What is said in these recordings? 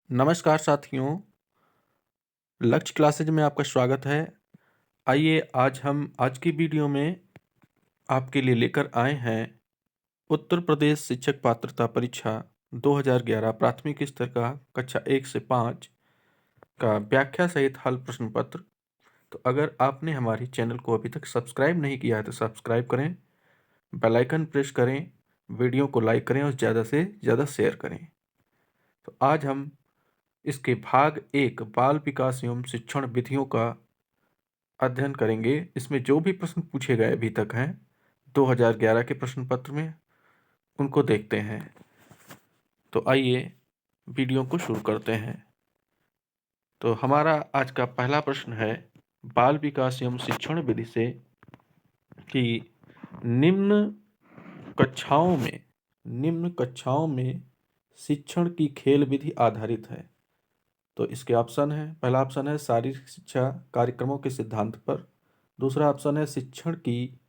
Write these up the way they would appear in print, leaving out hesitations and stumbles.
नमस्कार साथियों, लक्ष्य क्लासेज में आपका स्वागत है। आइए आज हम आज की वीडियो में आपके लिए लेकर आए हैं उत्तर प्रदेश शिक्षक पात्रता परीक्षा 2011 प्राथमिक स्तर का कक्षा 1 से 5 का व्याख्या सहित हल प्रश्न पत्र। तो अगर आपने हमारे चैनल को अभी तक सब्सक्राइब नहीं किया है तो सब्सक्राइब करें, बेल आइकन प्रेस करें, वीडियो को लाइक करें और ज़्यादा से ज़्यादा शेयर करें। तो आज हम इसके भाग 1 बाल विकास एवं शिक्षण विधियों का अध्ययन करेंगे। इसमें जो भी प्रश्न पूछे गए अभी तक हैं 2011 के प्रश्न पत्र में, उनको देखते हैं। तो आइए वीडियो को शुरू करते हैं। तो हमारा आज का पहला प्रश्न है बाल विकास एवं शिक्षण विधि से कि निम्न कक्षाओं में शिक्षण की खेल विधि आधारित है। तो इसके ऑप्शन है, पहला ऑप्शन है शारीरिक शिक्षा कार्यक्रमों के सिद्धांत पर, दूसरा ऑप्शन है शिक्षण की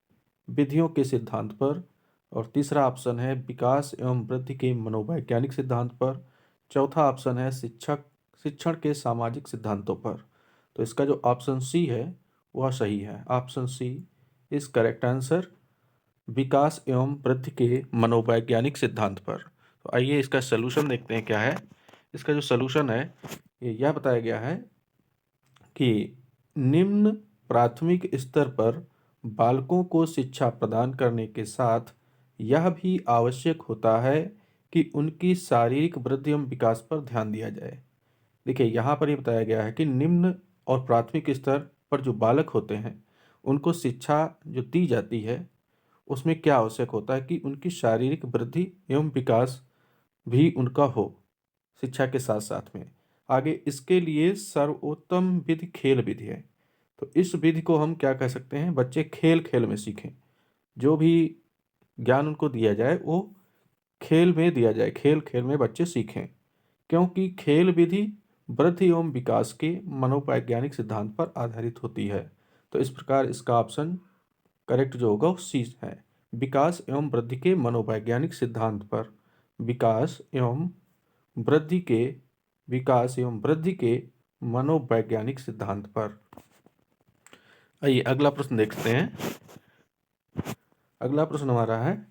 विधियों के सिद्धांत पर, और तीसरा ऑप्शन है विकास एवं वृद्धि के मनोवैज्ञानिक सिद्धांत पर, चौथा ऑप्शन है शिक्षण के सामाजिक सिद्धांतों पर। तो इसका जो ऑप्शन सी है वह सही है। Option C is correct answer, विकास एवं वृद्धि के मनोवैज्ञानिक सिद्धांत पर। तो आइए इसका सलूशन देखते हैं क्या है। इसका जो सलूशन है यह बताया गया है कि निम्न प्राथमिक स्तर पर बालकों को शिक्षा प्रदान करने के साथ यह भी आवश्यक होता है कि उनकी शारीरिक वृद्धि एवं विकास पर ध्यान दिया जाए। देखिए यहाँ पर ये बताया गया है कि निम्न और प्राथमिक स्तर पर जो बालक होते हैं उनको शिक्षा जो दी जाती है उसमें क्या आवश्यक होता है कि उनकी शारीरिक वृद्धि एवं विकास भी उनका हो शिक्षा के साथ साथ में। आगे इसके लिए सर्वोत्तम विधि खेल विधि है। तो इस विधि को हम क्या कह सकते हैं, बच्चे खेल खेल में सीखें। जो भी ज्ञान उनको दिया जाए वो खेल में दिया जाए, खेल खेल में बच्चे सीखें, क्योंकि खेल विधि वृद्धि एवं विकास के मनोवैज्ञानिक सिद्धांत पर आधारित होती है। तो इस प्रकार इसका ऑप्शन करेक्ट जो होगा वो सी है, विकास एवं वृद्धि के मनोवैज्ञानिक सिद्धांत पर। वृद्धि के विकास एवं वृद्धि के मनोवैज्ञानिक सिद्धांत पर। आइए अगला प्रश्न देखते हैं। अगला प्रश्न हमारा है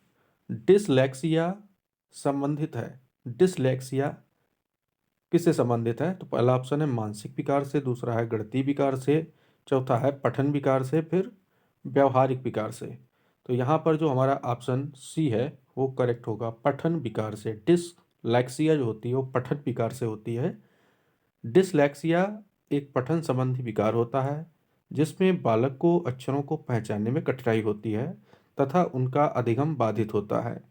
डिसलेक्सिया संबंधित है। डिसलेक्सिया किससे संबंधित है? तो पहला ऑप्शन है मानसिक विकार से, दूसरा है गणितीय विकार से, चौथा है पठन विकार से, फिर व्यवहारिक विकार से। तो यहाँ पर जो हमारा ऑप्शन सी है वो करेक्ट होगा, पठन विकार से। डिसलेक्सिया जो होती है वो पठन विकार से होती है। डिसलेक्सिया एक पठन संबंधी विकार होता है जिसमें बालक को अक्षरों को पहचानने में कठिनाई होती है तथा उनका अधिगम बाधित होता है।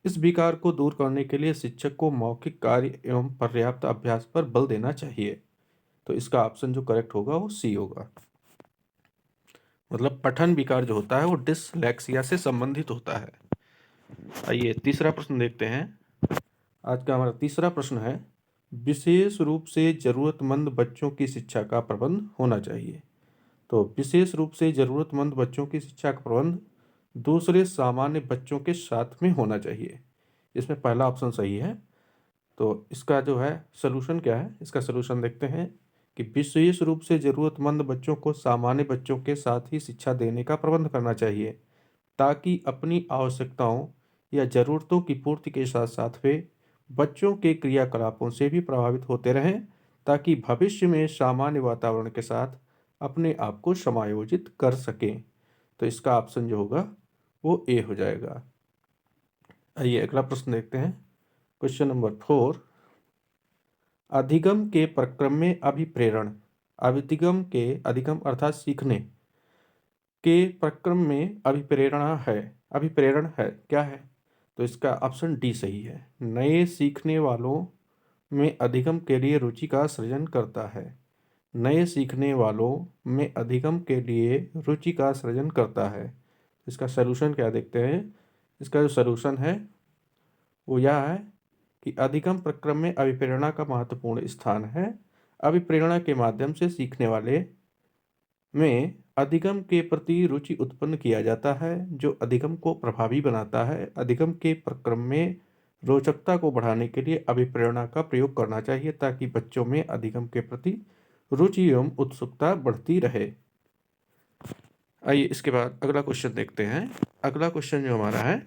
इस विकार को दूर करने के लिए शिक्षक को मौखिक कार्य एवं पर्याप्त अभ्यास पर बल देना चाहिए। तो इसका ऑप्शन जो करेक्ट होगा वो सी होगा। मतलब पठन विकार जो होता है वो डिसलेक्सिया से संबंधित होता है। आइए तीसरा प्रश्न देखते हैं। आज का हमारा तीसरा प्रश्न है विशेष रूप से जरूरतमंद बच्चों की शिक्षा का प्रबंध होना चाहिए। तो विशेष रूप से जरूरतमंद बच्चों की शिक्षा का प्रबंध दूसरे सामान्य बच्चों के साथ में होना चाहिए। इसमें पहला ऑप्शन सही है। तो इसका जो है सलूशन क्या है, इसका सलूशन देखते हैं कि विशेष रूप से ज़रूरतमंद बच्चों को सामान्य बच्चों के साथ ही शिक्षा देने का प्रबंध करना चाहिए ताकि अपनी आवश्यकताओं या ज़रूरतों की पूर्ति के साथ साथ वे बच्चों के क्रियाकलापों से भी प्रभावित होते रहें ताकि भविष्य में सामान्य वातावरण के साथ अपने आप को समायोजित कर सकें। तो इसका ऑप्शन जो होगा वो ए हो जाएगा। आइए अगला प्रश्न देखते हैं। क्वेश्चन नंबर 4, अधिगम के प्रक्रम में अभिप्रेरण। अधिगम अर्थात सीखने के प्रक्रम में अभिप्रेरण है क्या है? तो इसका ऑप्शन डी सही है, नए सीखने वालों में अधिगम के लिए रुचि का सृजन करता है। नए सीखने वालों में अधिगम के लिए रुचि का सृजन करता है। इसका सलूशन क्या देखते हैं। इसका जो सलूशन है वो यह है कि अधिगम प्रक्रम में अभिप्रेरणा का महत्वपूर्ण स्थान है। अभिप्रेरणा के माध्यम से सीखने वाले में अधिगम के प्रति रुचि उत्पन्न किया जाता है जो अधिगम को प्रभावी बनाता है। अधिगम के प्रक्रम में रोचकता को बढ़ाने के लिए अभिप्रेरणा का प्रयोग करना चाहिए ताकि बच्चों में अधिगम के प्रति रुचि एवं उत्सुकता बढ़ती रहे। आइए इसके बाद अगला क्वेश्चन देखते हैं। अगला क्वेश्चन जो हमारा है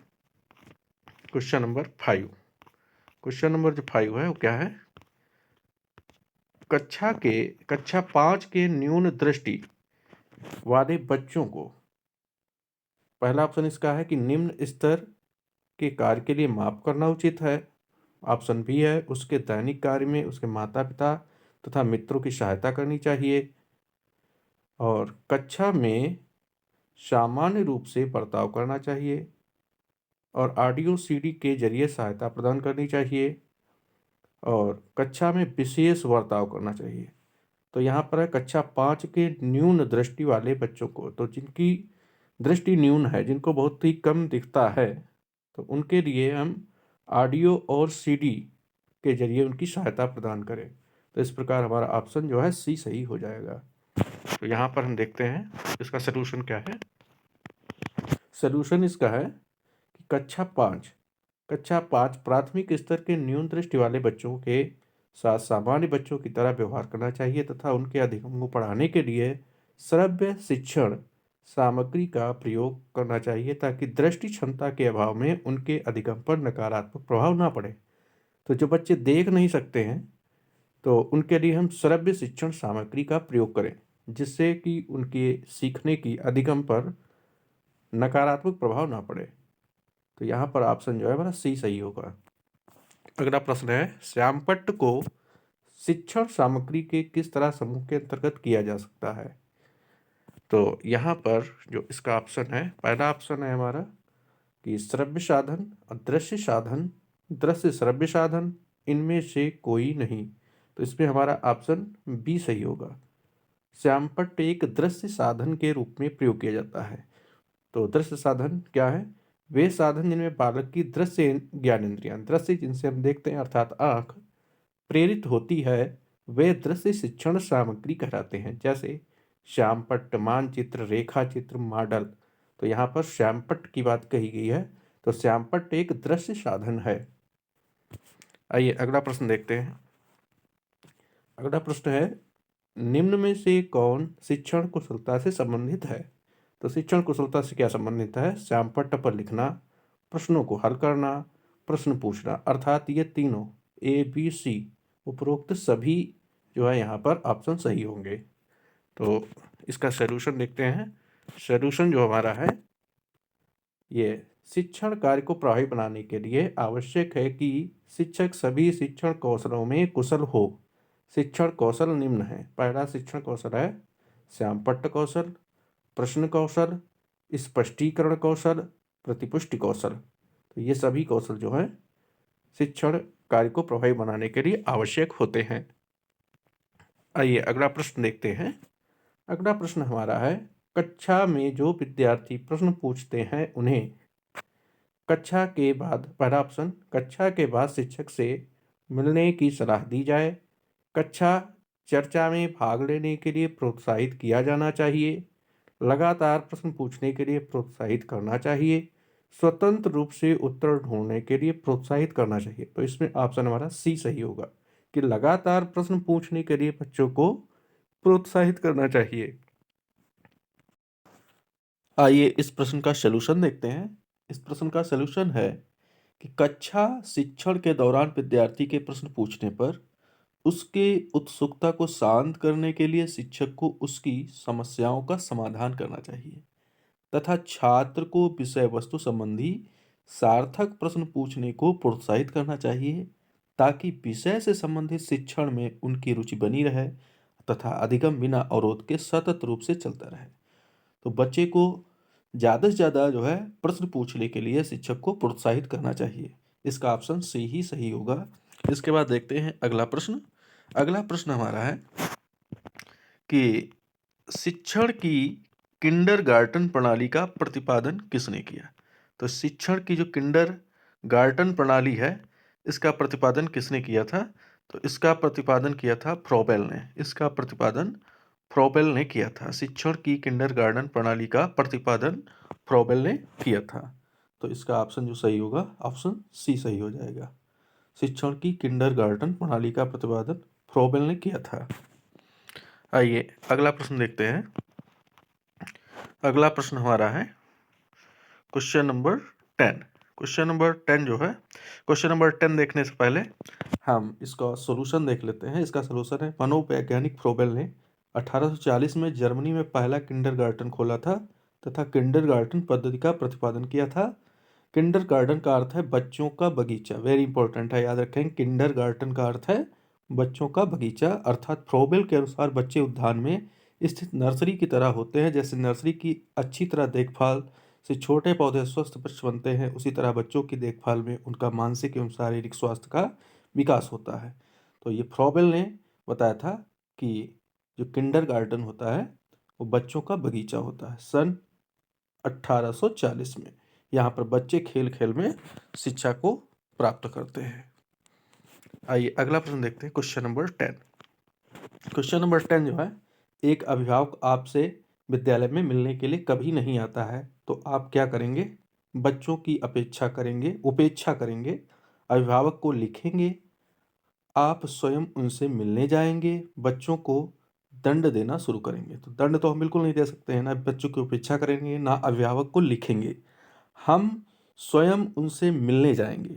क्वेश्चन नंबर 5। क्वेश्चन नंबर जो 5 है वो क्या है? कक्षा 5 के न्यून दृष्टि वाले बच्चों को, पहला ऑप्शन इसका है कि निम्न स्तर के कार्य के लिए माप करना उचित है। ऑप्शन बी है उसके दैनिक कार्य में उसके माता पिता तथा मित्रों की सहायता करनी चाहिए। और कक्षा में सामान्य रूप से बर्ताव करना चाहिए और ऑडियो सीडी के जरिए सहायता प्रदान करनी चाहिए और कक्षा में विशेष बर्ताव करना चाहिए। तो यहाँ पर है कक्षा 5 के न्यून दृष्टि वाले बच्चों को, तो जिनकी दृष्टि न्यून है, जिनको बहुत ही कम दिखता है, तो उनके लिए हम ऑडियो और सीडी के जरिए उनकी सहायता प्रदान करें। तो इस प्रकार हमारा ऑप्शन जो है सी सही हो जाएगा। तो यहाँ पर हम देखते हैं इसका सलूशन क्या है। सलूशन इसका है कि कक्षा 5 प्राथमिक स्तर के न्यून दृष्टि वाले बच्चों के साथ सामान्य बच्चों की तरह व्यवहार करना चाहिए तथा उनके अधिगम को बढ़ाने के लिए श्रव्य शिक्षण सामग्री का प्रयोग करना चाहिए ताकि दृष्टि क्षमता के अभाव में उनके अधिगम पर नकारात्मक प्रभाव ना पड़े। तो जो बच्चे देख नहीं सकते हैं तो उनके लिए हम श्रव्य शिक्षण सामग्री का प्रयोग करें जिससे कि उनके सीखने की अधिगम पर नकारात्मक प्रभाव ना पड़े। तो यहाँ पर ऑप्शन जो है हमारा सी सही होगा। अगला प्रश्न है श्यामपट्ट को शिक्षण सामग्री के किस तरह समूह के अंतर्गत किया जा सकता है? तो यहाँ पर जो इसका ऑप्शन है, पहला ऑप्शन है हमारा कि श्रव्य साधन, अदृश्य साधन, दृश्य श्रव्य साधन, इनमें से कोई नहीं। तो इसमें हमारा ऑप्शन बी सही होगा। श्यामपट्ट एक दृश्य साधन के रूप में प्रयोग किया जाता है। तो दृश्य साधन क्या है? वे साधन जिनमें बालक की दृश्य ज्ञानेंद्रियां, दृश्य जिनसे हम देखते हैं अर्थात आँख, प्रेरित होती है, वे दृश्य शिक्षण सामग्री कहलाते हैं। जैसे श्यामपट्ट, मानचित्र, रेखा चित्र, मॉडल। तो यहाँ पर श्यामपट्ट की बात कही गई है, तो श्यामपट्ट एक दृश्य साधन है। आइए अगला प्रश्न देखते हैं। अगला प्रश्न है निम्न में से कौन शिक्षण कुशलता से संबंधित है? तो शिक्षण कुशलता से क्या संबंधित है? श्यामपट्ट पर लिखना, प्रश्नों को हल करना, प्रश्न पूछना, अर्थात ये तीनों ए बी सी उपरोक्त सभी जो है यहाँ पर ऑप्शन सही होंगे। तो इसका सलूशन देखते हैं। सलूशन जो हमारा है ये शिक्षण कार्य को प्रभावी बनाने के लिए आवश्यक है कि शिक्षक सभी शिक्षण कौशलों में कुशल हो। शिक्षण कौशल निम्न है। पहला शिक्षण कौशल है श्यामपट्ट कौशल, प्रश्न कौशल, स्पष्टीकरण कौशल, प्रतिपुष्टि कौशल। तो ये सभी कौशल जो हैं शिक्षण कार्य को प्रभावी बनाने के लिए आवश्यक होते हैं। आइए अगला प्रश्न देखते हैं। अगला प्रश्न हमारा है कक्षा में जो विद्यार्थी प्रश्न पूछते हैं उन्हें कक्षा के बाद, पहला ऑप्शन, कक्षा के बाद शिक्षक से मिलने की सलाह दी जाए, कक्षा चर्चा में भाग लेने के लिए प्रोत्साहित किया जाना चाहिए, लगातार प्रश्न पूछने के लिए प्रोत्साहित करना चाहिए, स्वतंत्र रूप से उत्तर ढूंढने के लिए प्रोत्साहित करना चाहिए। तो इसमें ऑप्शन हमारा सी सही होगा कि लगातार प्रश्न पूछने के लिए बच्चों को प्रोत्साहित करना चाहिए। आइए इस प्रश्न का सलूशन देखते हैं। इस प्रश्न का सलूशन है कि कक्षा शिक्षण के दौरान विद्यार्थी के प्रश्न पूछने पर उसके उत्सुकता को शांत करने के लिए शिक्षक को उसकी समस्याओं का समाधान करना चाहिए तथा छात्र को विषय वस्तु संबंधी सार्थक प्रश्न पूछने को प्रोत्साहित करना चाहिए ताकि विषय से संबंधित शिक्षण में उनकी रुचि बनी रहे तथा अधिगम बिना अवरोध के सतत रूप से चलता रहे। तो बच्चे को ज़्यादा से ज़्यादा जो है प्रश्न पूछने के लिए शिक्षक को प्रोत्साहित करना चाहिए। इसका ऑप्शन सी ही सही होगा। इसके बाद देखते हैं अगला प्रश्न। अगला प्रश्न हमारा है कि शिक्षण की किंडरगार्टन प्रणाली का प्रतिपादन किसने किया? तो शिक्षण की जो किंडरगार्टन प्रणाली है इसका प्रतिपादन किसने किया था? तो इसका प्रतिपादन किया था फ्रोबेल ने। इसका प्रतिपादन फ्रोबेल ने किया था। शिक्षण की किंडरगार्टन प्रणाली का प्रतिपादन फ्रोबेल ने किया था। तो इसका ऑप्शन जो सही होगा ऑप्शन सी सही हो जाएगा। शिक्षण की किंडरगार्टन प्रणाली का प्रतिपादन फ्रोबेल ने किया था। आइए अगला प्रश्न देखते हैं। अगला प्रश्न हमारा है क्वेश्चन नंबर 10। क्वेश्चन नंबर 10 जो है, क्वेश्चन नंबर 10 देखने से पहले हम इसका सॉल्यूशन देख लेते हैं। इसका सॉल्यूशन है, मनोवैज्ञानिक फ्रोबेल ने 1840 में जर्मनी में पहला किंडरगार्टन खोला था तथा किंडरगार्टन पद्धति का प्रतिपादन किया था। किंडरगार्टन का अर्थ है बच्चों का बगीचा, वेरी इंपॉर्टेंट है, याद रखें। किंडरगार्टन का अर्थ है बच्चों का बगीचा, अर्थात फ्रोबेल के अनुसार बच्चे उद्यान में स्थित नर्सरी की तरह होते हैं। जैसे नर्सरी की अच्छी तरह देखभाल से छोटे पौधे स्वस्थ वृक्ष बनते हैं, उसी तरह बच्चों की देखभाल में उनका मानसिक एवं शारीरिक स्वास्थ्य का विकास होता है। तो ये फ्रोबेल ने बताया था कि जो किंडरगार्टन होता है वो बच्चों का बगीचा होता है, सन 1840 में। यहाँ पर बच्चे खेल खेल में शिक्षा को प्राप्त करते हैं। आइए अगला प्रश्न देखते हैं, क्वेश्चन नंबर 10। क्वेश्चन नंबर 10 जो है, एक अभिभावक आपसे विद्यालय में मिलने के लिए कभी नहीं आता है तो आप क्या करेंगे? बच्चों की उपेक्षा करेंगे, अभिभावक को लिखेंगे, आप स्वयं उनसे मिलने जाएंगे, बच्चों को दंड देना शुरू करेंगे। तो दंड तो हम बिल्कुल नहीं दे सकते हैं, ना बच्चों की उपेक्षा करेंगे ना अभिभावक को लिखेंगे, हम स्वयं उनसे मिलने जाएंगे।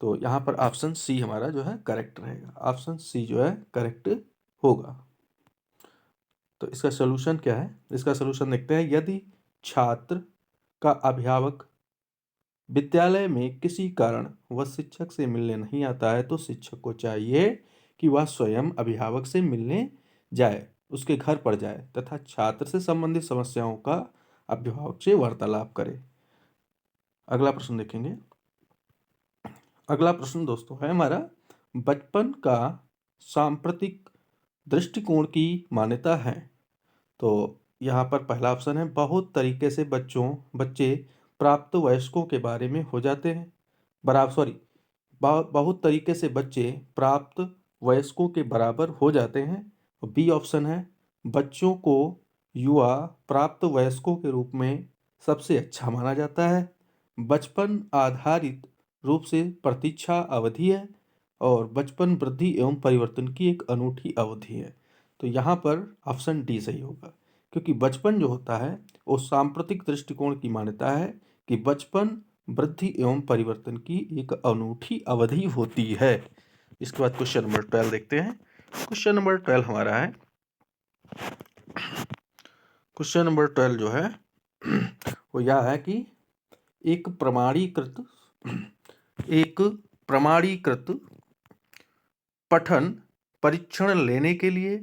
तो यहाँ पर ऑप्शन सी हमारा जो है करेक्ट रहेगा, ऑप्शन सी जो है करेक्ट होगा। तो इसका सलूशन क्या है? इसका सलूशन देखते हैं। यदि छात्र का अभिभावक विद्यालय में किसी कारण वह शिक्षक से मिलने नहीं आता है तो शिक्षक को चाहिए कि वह स्वयं अभिभावक से मिलने जाए, उसके घर पर जाए तथा छात्र से संबंधित समस्याओं का अभिभावक से वार्तालाप करे। अगला प्रश्न देखेंगे। अगला प्रश्न दोस्तों है हमारा, बचपन का सांप्रतिक दृष्टिकोण की मान्यता है। तो यहाँ पर पहला ऑप्शन है, बहुत तरीके से बच्चे प्राप्त वयस्कों के बारे में हो जाते हैं, बहुत तरीके से बच्चे प्राप्त वयस्कों के बराबर हो जाते हैं। बी ऑप्शन है, बच्चों को युवा प्राप्त वयस्कों के रूप में सबसे अच्छा माना जाता है, बचपन आधारित रूप से प्रतीक्षा अवधि है और बचपन वृद्धि एवं परिवर्तन की एक अनूठी अवधि है। तो यहाँ पर ऑप्शन डी सही होगा, क्योंकि बचपन जो होता है वो सांप्रतिक दृष्टिकोण की मान्यता है कि बचपन वृद्धि एवं परिवर्तन की एक अनूठी अवधि होती है। इसके बाद क्वेश्चन नंबर 12 देखते हैं। क्वेश्चन नंबर 12 हमारा है, क्वेश्चन नंबर 12 जो है वो यह है कि एक प्रमाणीकृत पठन परीक्षण लेने के लिए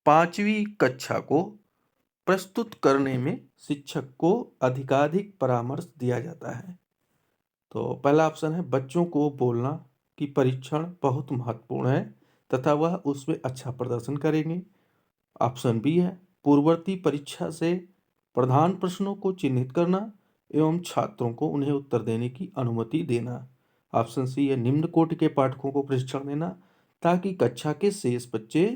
5वीं कक्षा को प्रस्तुत करने में शिक्षक को अधिकाधिक परामर्श दिया जाता है। तो पहला ऑप्शन है, बच्चों को बोलना कि परीक्षण बहुत महत्वपूर्ण है तथा वह उसमें अच्छा प्रदर्शन करेंगे। ऑप्शन बी है, पूर्ववर्ती परीक्षा से प्रधान प्रश्नों को चिन्हित करना एवं छात्रों को उन्हें उत्तर देने की अनुमति देना। ऑप्शन सी है, निम्न कोटि के पाठकों को प्रशिक्षण देना ताकि कक्षा के शेष बच्चे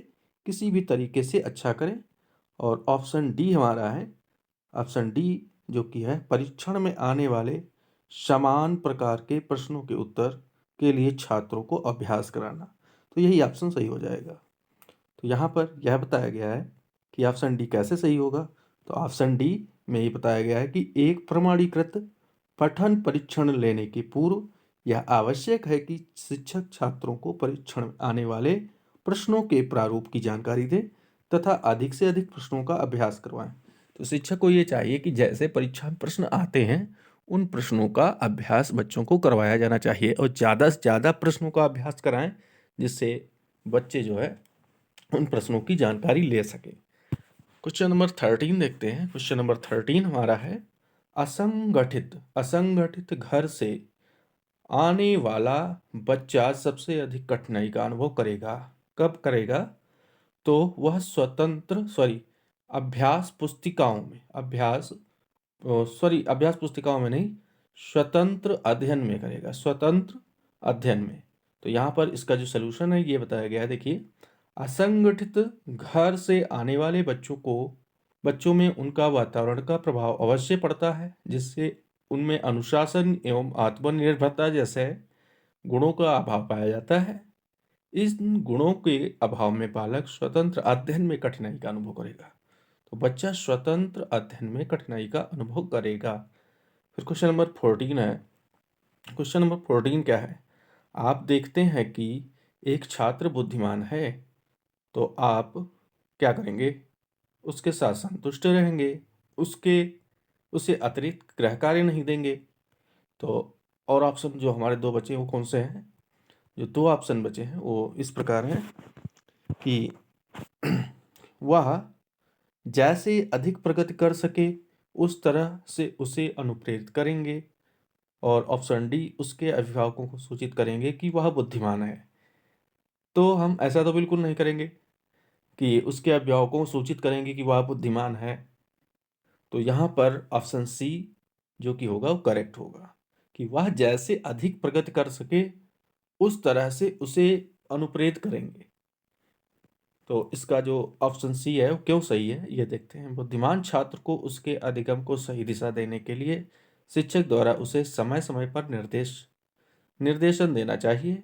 किसी भी तरीके से अच्छा करें। और ऑप्शन डी हमारा है, ऑप्शन डी जो कि है, परीक्षण में आने वाले समान प्रकार के प्रश्नों के उत्तर के लिए छात्रों को अभ्यास कराना। तो यही ऑप्शन सही हो जाएगा। तो यहाँ पर यह बताया गया है कि ऑप्शन डी कैसे सही होगा। तो ऑप्शन डी में ये बताया गया है कि एक प्रमाणीकृत पठन परीक्षण लेने के पूर्व यह आवश्यक है कि शिक्षक छात्रों को परीक्षण में आने वाले प्रश्नों के प्रारूप की जानकारी दें तथा अधिक से अधिक प्रश्नों का अभ्यास करवाएं। तो शिक्षक को ये चाहिए कि जैसे परीक्षा में प्रश्न आते हैं उन प्रश्नों का अभ्यास बच्चों को करवाया जाना चाहिए और ज़्यादा से ज़्यादा प्रश्नों का अभ्यास कराएं, जिससे बच्चे जो है उन प्रश्नों की जानकारी ले सके। क्वेश्चन नंबर 13 देखते हैं। क्वेश्चन नंबर 13 हमारा है, असंगठित घर से आने वाला बच्चा सबसे अधिक कठिनाई का अनुभव करेगा। कब करेगा? तो वह अभ्यास पुस्तिकाओं में नहीं, स्वतंत्र अध्ययन में करेगा, स्वतंत्र अध्ययन में। तो यहाँ पर इसका जो सलूशन है ये बताया गया है। देखिए, असंगठित घर से आने वाले बच्चों में उनका वातावरण का प्रभाव अवश्य पड़ता है, जिससे उनमें अनुशासन एवं आत्मनिर्भरता जैसे गुणों का अभाव पाया जाता है। इन गुणों के अभाव में बालक स्वतंत्र अध्ययन में कठिनाई का अनुभव करेगा। तो बच्चा स्वतंत्र अध्ययन में कठिनाई का अनुभव करेगा। फिर क्वेश्चन नंबर 14 है। क्वेश्चन नंबर 14 क्या है? आप देखते हैं कि एक छात्र बुद्धिमान है, तो आप क्या करेंगे? उसके साथ संतुष्ट रहेंगे, उसे अतिरिक्त गृह कार्य नहीं देंगे। तो और ऑप्शन जो हमारे दो बचे वो कौन से हैं? जो दो ऑप्शन बचे हैं वो इस प्रकार हैं कि वह जैसे अधिक प्रगति कर सके उस तरह से उसे अनुप्रेरित करेंगे, और ऑप्शन डी, उसके अभिभावकों को सूचित करेंगे कि वह बुद्धिमान है। तो हम ऐसा तो बिल्कुल नहीं करेंगे कि उसके अभिभावकों को सूचित करेंगे कि वह बुद्धिमान है। तो यहाँ पर ऑप्शन सी जो कि होगा वो करेक्ट होगा कि वह जैसे अधिक प्रगति कर सके उस तरह से उसे अनुप्रेरित करेंगे। तो इसका जो ऑप्शन सी है वो क्यों सही है ये देखते हैं। बुद्धिमान छात्र को उसके अधिगम को सही दिशा देने के लिए शिक्षक द्वारा उसे समय समय पर निर्देशन देना चाहिए,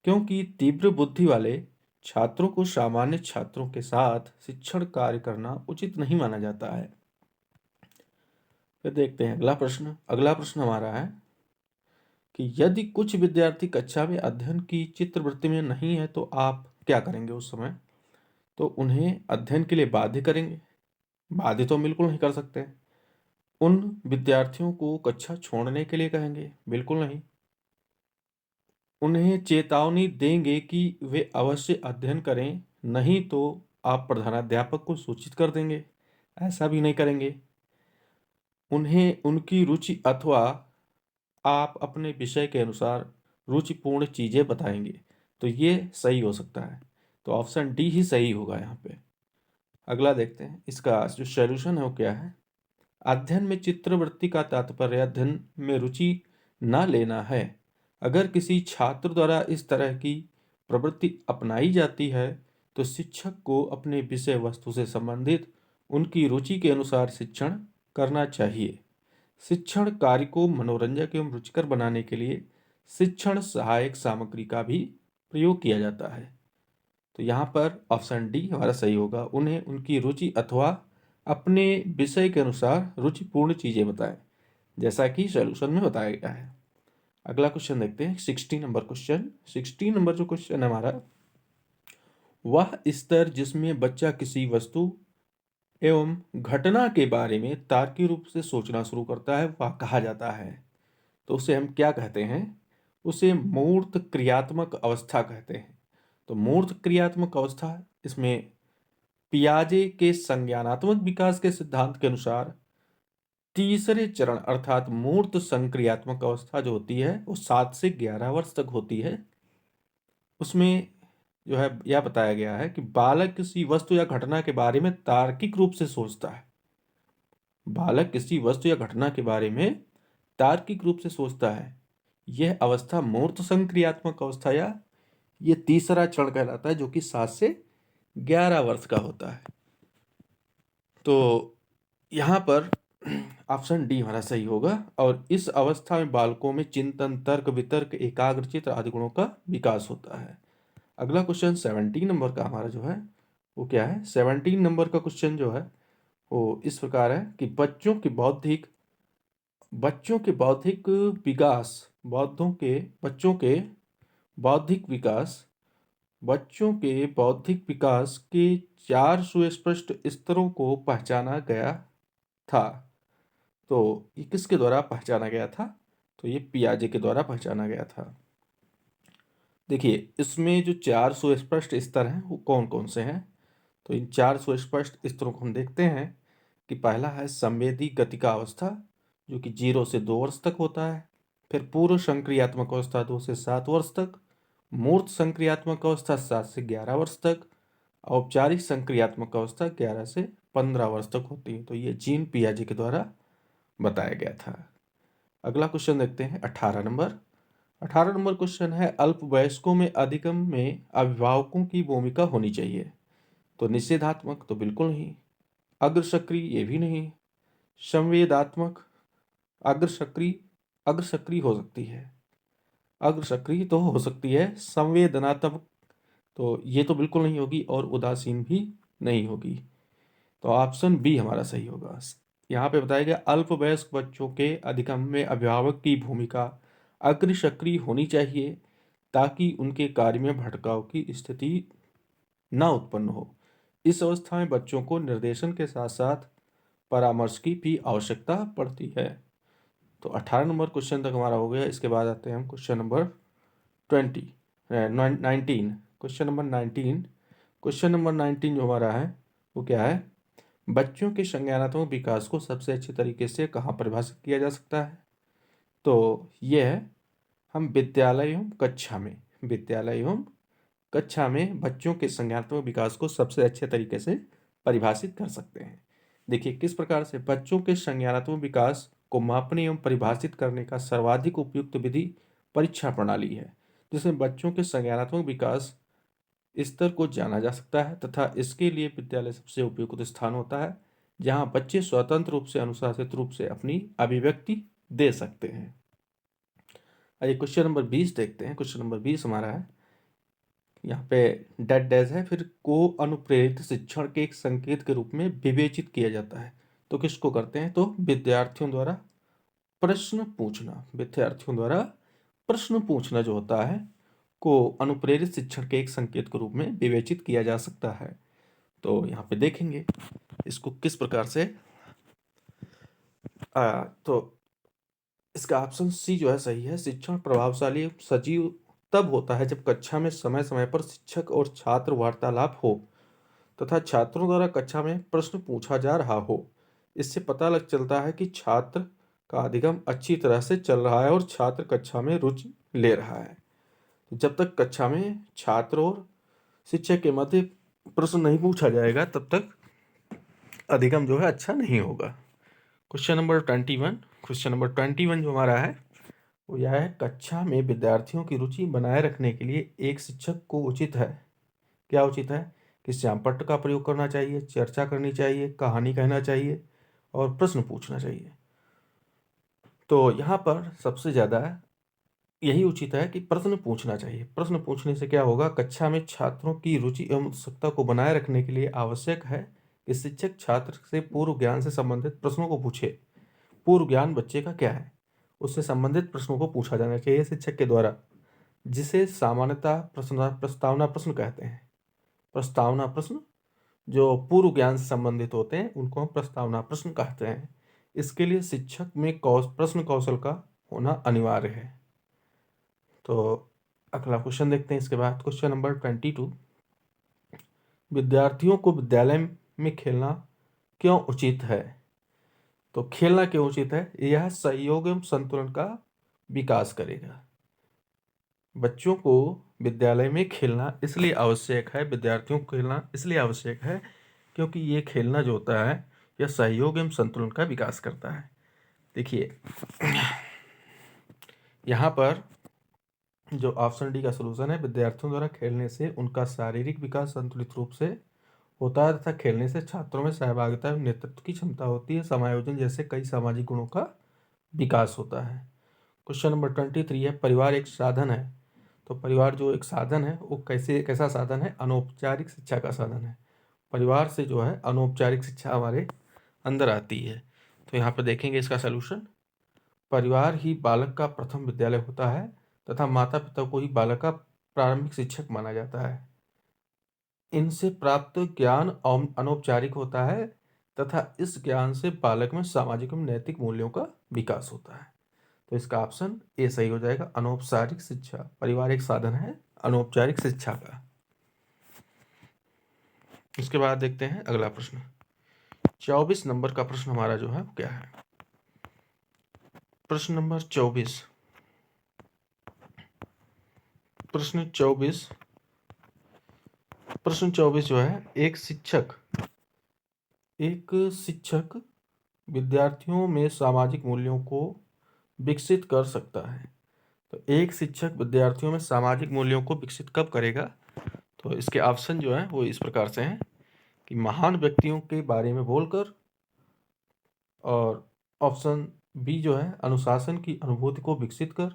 क्योंकि तीव्र बुद्धि वाले छात्रों को सामान्य छात्रों के साथ शिक्षण कार्य करना उचित नहीं माना जाता है। फिर देखते हैं अगला प्रश्न। अगला प्रश्न हमारा है कि यदि कुछ विद्यार्थी कक्षा में अध्ययन की चित्तवृत्ति में नहीं है तो आप क्या करेंगे उस समय? तो उन्हें अध्ययन के लिए बाध्य करेंगे? बाध्य तो बिल्कुल नहीं कर सकते। उन विद्यार्थियों को कक्षा छोड़ने के लिए कहेंगे? बिल्कुल नहीं। उन्हें चेतावनी देंगे कि वे अवश्य अध्ययन करें, नहीं तो आप प्रधानाध्यापक को सूचित कर देंगे? ऐसा भी नहीं करेंगे। उन्हें उनकी रुचि अथवा आप अपने विषय के अनुसार रुचिपूर्ण चीजें बताएंगे। तो ये सही हो सकता है। तो ऑप्शन डी ही सही होगा यहाँ पे। अगला देखते हैं, इसका जो सॉल्यूशन है वो क्या है? अध्ययन में चित्तवृत्ति का तात्पर्य अध्ययन में रुचि न लेना है। अगर किसी छात्र द्वारा इस तरह की प्रवृत्ति अपनाई जाती है तो शिक्षक को अपने विषय वस्तु से संबंधित उनकी रुचि के अनुसार शिक्षण करना चाहिए। शिक्षण कार्य को मनोरंजक एवं रुचिकर बनाने के लिए शिक्षण सहायक सामग्री का भी प्रयोग किया जाता है। तो यहाँ पर ऑप्शन डी हमारा सही होगा। उन्हें उनकी रुचि अथवा अपने विषय के अनुसार रुचिपूर्ण चीजें बताएं, जैसा कि सॉल्यूशन में बताया गया है। अगला क्वेश्चन देखते हैं, 16 नंबर क्वेश्चन। 16 नंबर जो क्वेश्चन है हमारा, वह स्तर जिसमें बच्चा किसी वस्तु एवं घटना के बारे में तार्किक रूप से सोचना शुरू करता है वह कहा जाता है। तो उसे हम क्या कहते हैं? उसे मूर्त क्रियात्मक अवस्था कहते हैं। तो मूर्त क्रियात्मक अवस्था, इसमें पियाजे के संज्ञानात्मक विकास के सिद्धांत के अनुसार तीसरे चरण अर्थात मूर्त संक्रियात्मक अवस्था जो होती है वो 7 से 11 वर्ष तक होती है। उसमें जो है यह बताया गया है कि बालक किसी वस्तु या घटना के बारे में तार्किक रूप से सोचता है। बालक किसी वस्तु या घटना के बारे में तार्किक रूप से सोचता है। यह अवस्था मूर्त संक्रियात्मक अवस्था या ये तीसरा चरण कहलाता है, जो कि 7 से 11 वर्ष का होता है। तो यहाँ पर ऑप्शन डी हमारा सही होगा। और इस अवस्था में बालकों में चिंतन, तर्क वितर्क, एकाग्रचित्त आदि गुणों का विकास होता है। अगला क्वेश्चन 17 नंबर का हमारा जो है वो क्या है? 17 नंबर का क्वेश्चन जो है वो इस प्रकार है कि बच्चों के बौद्धिक विकास बच्चों के बौद्धिक विकास के 4 सुस्पष्ट स्तरों को पहचाना गया था। तो ये किसके द्वारा पहचाना गया था? तो ये पियाजे के द्वारा पहचाना गया था। देखिए, इसमें जो 4 सुस्पष्ट स्तर हैं वो कौन कौन से हैं? तो इन 4 सुस्पष्ट स्तरों को हम देखते हैं कि पहला है संवेदी गतिका अवस्था, जो कि 0 से 2 वर्ष तक होता है। फिर पूर्व संक्रियात्मक अवस्था 2 से 7 वर्ष तक। मूर्त संक्रियात्मक अवस्था 7 से 11 वर्ष तक। औपचारिक संक्रियात्मक अवस्था 11 से 15 वर्ष तक होती है। तो ये जीन पियाजे के द्वारा बताया गया था। अगला क्वेश्चन देखते हैं 18 नंबर। 18 नंबर क्वेश्चन है, अल्पवयस्कों में अधिगम में अभिभावकों की भूमिका होनी चाहिए। तो निषेधात्मक तो बिल्कुल नहीं, अग्रसक्रिय ये भी नहीं, संवेदात्मक अग्रसक्रिय अग्रसक्रिय हो सकती है, अग्रसक्रिय तो हो सकती है, संवेदनात्मक तो ये तो बिल्कुल नहीं होगी, और उदासीन भी नहीं होगी। तो ऑप्शन बी हमारा सही होगा। यहाँ पे बताया गया अल्पवयस्क बच्चों के अधिगम में अभिभावक की भूमिका अग्रसक्रिय होनी चाहिए ताकि उनके कार्य में भटकाव की स्थिति न उत्पन्न हो। इस अवस्था में बच्चों को निर्देशन के साथ साथ परामर्श की भी आवश्यकता पड़ती है। तो 18 नंबर क्वेश्चन तक हमारा हो गया। इसके बाद आते हैं हम question number 19। Question number 19। Question number 19 जो हमारा है वो क्या है? बच्चों के संज्ञानात्मक विकास को सबसे अच्छे तरीके से कहाँ परिभाषित किया जा सकता है? तो ये है, हम विद्यालय एवं कक्षा में बच्चों के संज्ञानात्मक विकास को सबसे अच्छे तरीके से परिभाषित कर सकते हैं। देखिए किस प्रकार से बच्चों के संज्ञानात्मक विकास को मापने एवं परिभाषित करने का सर्वाधिक उपयुक्त विधि परीक्षा प्रणाली है, जिसमें बच्चों के संज्ञानात्मक विकास स्तर को जाना जा सकता है तथा इसके लिए विद्यालय सबसे उपयुक्त स्थान होता है जहां बच्चे स्वतंत्र रूप से अनुशासित रूप से अपनी अभिव्यक्ति दे सकते हैं। आइए क्वेश्चन नंबर 20 देखते हैं। क्वेश्चन नंबर 20 हमारा है, यहाँ पे डेड डैश है, फिर को अनुप्रेरित शिक्षण के एक संकेत के रूप में विवेचित किया जाता है। तो किसको करते हैं? तो विद्यार्थियों द्वारा प्रश्न पूछना जो होता है को अनुप्रेरित शिक्षण के एक संकेत के रूप में विवेचित किया जा सकता है। तो यहाँ पे देखेंगे इसको किस प्रकार से। तो इसका ऑप्शन सी जो है सही है। शिक्षण प्रभावशाली सजीव तब होता है जब कक्षा में समय समय पर शिक्षक और छात्र वार्तालाप हो तथा छात्रों द्वारा कक्षा में प्रश्न पूछा जा रहा हो। इससे पता लग चलता है कि छात्र का अधिगम अच्छी तरह से चल रहा है और छात्र कक्षा में रुचि ले रहा है। तो जब तक कक्षा में छात्र और शिक्षक के मध्य प्रश्न नहीं पूछा जाएगा तब तक अधिगम जो है अच्छा नहीं होगा। क्वेश्चन नंबर 21 जो हमारा है वो यह है, कक्षा में विद्यार्थियों की रुचि बनाए रखने के लिए एक शिक्षक को उचित है, क्या उचित है कि श्यामपट्ट का प्रयोग करना चाहिए, चर्चा करनी चाहिए, कहानी कहना चाहिए और प्रश्न पूछना चाहिए। तो यहाँ पर सबसे ज़्यादा यही उचित है कि प्रश्न पूछना चाहिए। प्रश्न पूछने से क्या होगा? कक्षा में छात्रों की रुचि एवं उत्सुकता को बनाए रखने के लिए आवश्यक है कि शिक्षक छात्र से पूर्व ज्ञान से संबंधित प्रश्नों को पूछे। पूर्व ज्ञान बच्चे का क्या है, उससे संबंधित प्रश्नों को पूछा जाना चाहिए शिक्षक के द्वारा, जिसे सामान्यतः प्रस्तावना प्रश्न कहते हैं। प्रस्तावना प्रश्न जो पूर्व ज्ञान से संबंधित होते हैं उनको हम प्रस्तावना प्रश्न कहते हैं। इसके लिए शिक्षक में प्रश्न कौशल का होना अनिवार्य है। तो अगला क्वेश्चन देखते हैं। इसके बाद क्वेश्चन नंबर 22, विद्यार्थियों को विद्यालय में खेलना क्यों उचित है? तो खेलना क्यों उचित है? यह सहयोग एवं संतुलन का विकास करेगा। बच्चों को विद्यालय में खेलना इसलिए आवश्यक है, विद्यार्थियों को खेलना इसलिए आवश्यक है क्योंकि ये खेलना जो होता है यह सहयोग एवं संतुलन का विकास करता है। देखिए यहाँ पर जो ऑप्शन डी का सलूशन है, विद्यार्थियों द्वारा खेलने से उनका शारीरिक विकास संतुलित रूप से होता है तथा खेलने से छात्रों में सहभागिता एवं नेतृत्व की क्षमता होती है, समायोजन जैसे कई सामाजिक गुणों का विकास होता है। क्वेश्चन नंबर 23 है, परिवार एक साधन है। तो परिवार जो एक साधन है वो कैसा साधन है? अनौपचारिक शिक्षा का साधन है। परिवार से जो है अनौपचारिक शिक्षा हमारे अंदर आती है। तो यहाँ पर देखेंगे इसका सलूशन, परिवार ही बालक का प्रथम विद्यालय होता है तथा माता पिता को ही बालक का प्रारंभिक शिक्षक माना जाता है। इनसे प्राप्त ज्ञान अनौपचारिक होता है तथा इस ज्ञान से बालक में सामाजिक एवं नैतिक मूल्यों का विकास होता है। तो इसका ऑप्शन ए सही हो जाएगा, अनौपचारिक शिक्षा। परिवार एक साधन है अनौपचारिक शिक्षा का। इसके बाद देखते हैं अगला प्रश्न। 24 नंबर का प्रश्न हमारा जो है क्या है? प्रश्न नंबर 24। प्रश्न 24 जो है, एक शिक्षक विद्यार्थियों में सामाजिक मूल्यों को विकसित कर सकता है। तो एक शिक्षक विद्यार्थियों में सामाजिक मूल्यों को विकसित कब करेगा? तो इसके ऑप्शन जो हैं वो इस प्रकार से हैं कि महान व्यक्तियों के बारे में बोलकर, और ऑप्शन बी जो है अनुशासन की अनुभूति को विकसित कर,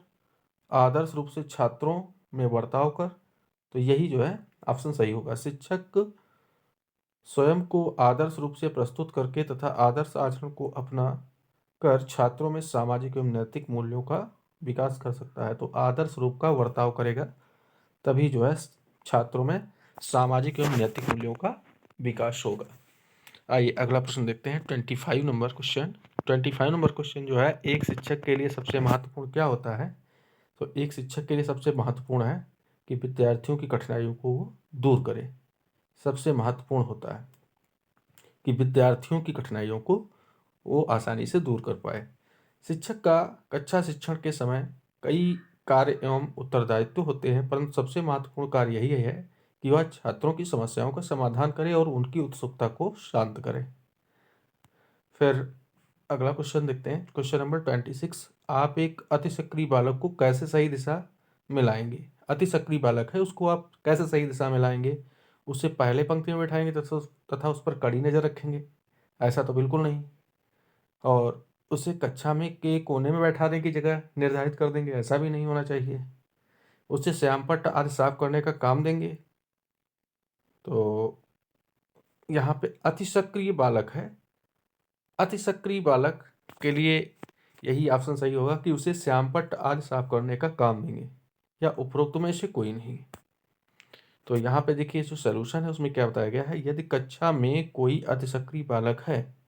आदर्श रूप से छात्रों में बर्ताव कर। तो यही जो है ऑप्शन सही होगा। शिक्षक स्वयं को आदर्श रूप से प्रस्तुत करके तथा आदर्श आचरण को अपना कर छात्रों में सामाजिक एवं नैतिक मूल्यों का विकास कर सकता है। तो आदर्श रूप का बर्ताव करेगा तभी जो है छात्रों में सामाजिक एवं नैतिक मूल्यों का विकास होगा। आइए अगला प्रश्न देखते हैं 25 नंबर क्वेश्चन। 25 नंबर क्वेश्चन जो है, एक शिक्षक के लिए सबसे महत्वपूर्ण क्या होता है? तो एक शिक्षक के लिए सबसे महत्वपूर्ण है कि विद्यार्थियों की कठिनाइयों को वो दूर करे। सबसे महत्वपूर्ण होता है कि विद्यार्थियों की कठिनाइयों को वो आसानी से दूर कर पाए। शिक्षक का कक्षा शिक्षण के समय कई कार्य एवं उत्तरदायित्व होते हैं, परंतु सबसे महत्वपूर्ण कार्य यही है कि वह छात्रों की समस्याओं का समाधान करे और उनकी उत्सुकता को शांत करे। फिर अगला क्वेश्चन देखते हैं, क्वेश्चन नंबर 26। आप एक अति सक्रिय बालक को कैसे सही दिशा में लाएंगे? अति सक्रिय बालक है, उसको आप कैसे सही दिशा में लाएंगे? उसे पहले पंक्ति में बैठाएंगे तथा उस पर कड़ी नज़र रखेंगे? ऐसा तो बिल्कुल नहीं। और उसे कक्षा में के कोने में बैठाने की जगह निर्धारित कर देंगे? ऐसा भी नहीं होना चाहिए। उसे श्यामपट्ट आदि साफ करने का काम देंगे? तो यहाँ पे अति सक्रिय बालक है, अति सक्रिय बालक के लिए यही ऑप्शन सही होगा कि उसे श्यामपट्ट आदि साफ करने का काम देंगे, या उपरोक्त में से कोई नहीं। तो यहाँ पे देखिए जो सलूशन है उसमें क्या बताया गया है, यदि कक्षा में कोई अति सक्रिय बालक है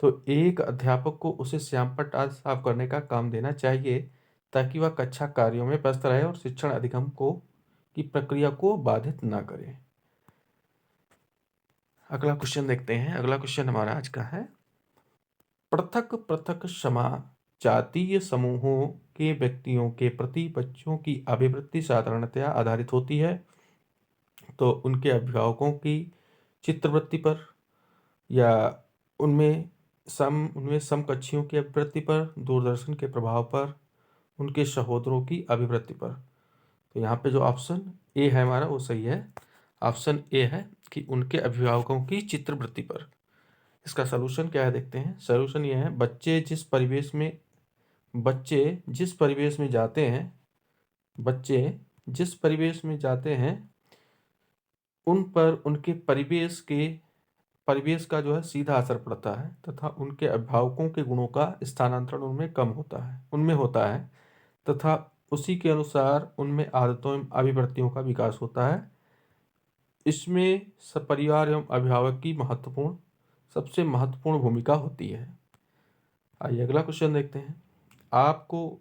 तो एक अध्यापक को उसे श्यामपट्ट आदि साफ करने का काम देना चाहिए ताकि वह कक्षा कार्यों में व्यस्त रहे और शिक्षण अधिगम को की प्रक्रिया को बाधित ना करे। अगला क्वेश्चन देखते हैं। अगला क्वेश्चन हमारा आज का है, पृथक पृथक जातीय समूहों के व्यक्तियों के प्रति बच्चों की अभिवृत्ति साधारणतया आधारित होती है। तो उनके अभिभावकों की चित्रवृत्ति पर, या उनमें समकक्षियों की अभिवृत्ति पर, दूरदर्शन के प्रभाव पर, उनके सहोदरों की अभिवृत्ति पर। तो यहाँ पे जो ऑप्शन ए है हमारा वो सही है। ऑप्शन ए है कि उनके अभिभावकों की चित्रवृत्ति पर। इसका सलूशन क्या है देखते हैं। सलूशन ये है, बच्चे जिस परिवेश में जाते हैं, बच्चे जिस परिवेश में जाते हैं उन पर उनके परिवेश का जो है सीधा असर पड़ता है तथा उनके अभिभावकों के गुणों का स्थानांतरण उनमें होता है तथा उसी के अनुसार उनमें आदतों एवं अभिवृत्तियों का विकास होता है। इसमें सपरिवार एवं अभिभावक की सबसे महत्वपूर्ण भूमिका होती है। आइए अगला क्वेश्चन देखते हैं। आपको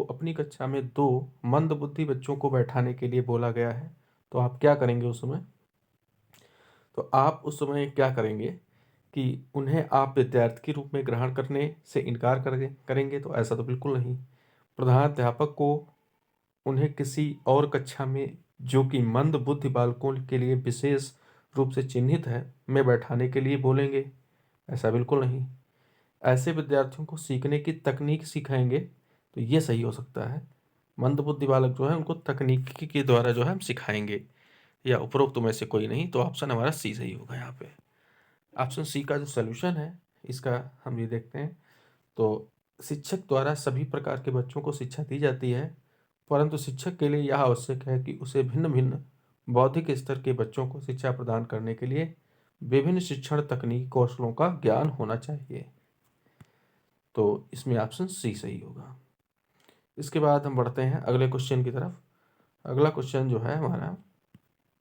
अपनी कक्षा में 2 मंदबुद्धि बच्चों को बैठाने के लिए बोला गया है, तो आप क्या करेंगे उस समय? तो आप उस समय क्या करेंगे कि उन्हें आप विद्यार्थी के रूप में ग्रहण करने से इनकार करेंगे? तो ऐसा तो बिल्कुल नहीं। प्रधानाध्यापक को उन्हें किसी और कक्षा में जो कि मंद बुद्धि बालकों के लिए विशेष रूप से चिन्हित है में बैठाने के लिए बोलेंगे? ऐसा बिल्कुल नहीं। ऐसे विद्यार्थियों को सीखने की तकनीक सिखाएंगे, तो ये सही हो सकता है। मंदबुद्धि बालक जो है उनको तकनीकी के द्वारा जो है हम सिखाएंगे, या उपरोक्त में से कोई नहीं। तो ऑप्शन हमारा सी सही होगा यहाँ पे। ऑप्शन सी का जो सलूशन है इसका हम ये देखते हैं। तो शिक्षक द्वारा सभी प्रकार के बच्चों को शिक्षा दी जाती है, परंतु शिक्षक के लिए यह आवश्यक है कि उसे भिन्न भिन्न बौद्धिक स्तर के बच्चों को शिक्षा प्रदान करने के लिए विभिन्न शिक्षण तकनीकी कौशलों का ज्ञान होना चाहिए। तो इसमें ऑप्शन सी सही होगा। इसके बाद हम बढ़ते हैं अगले क्वेश्चन की तरफ। अगला क्वेश्चन जो है हमारा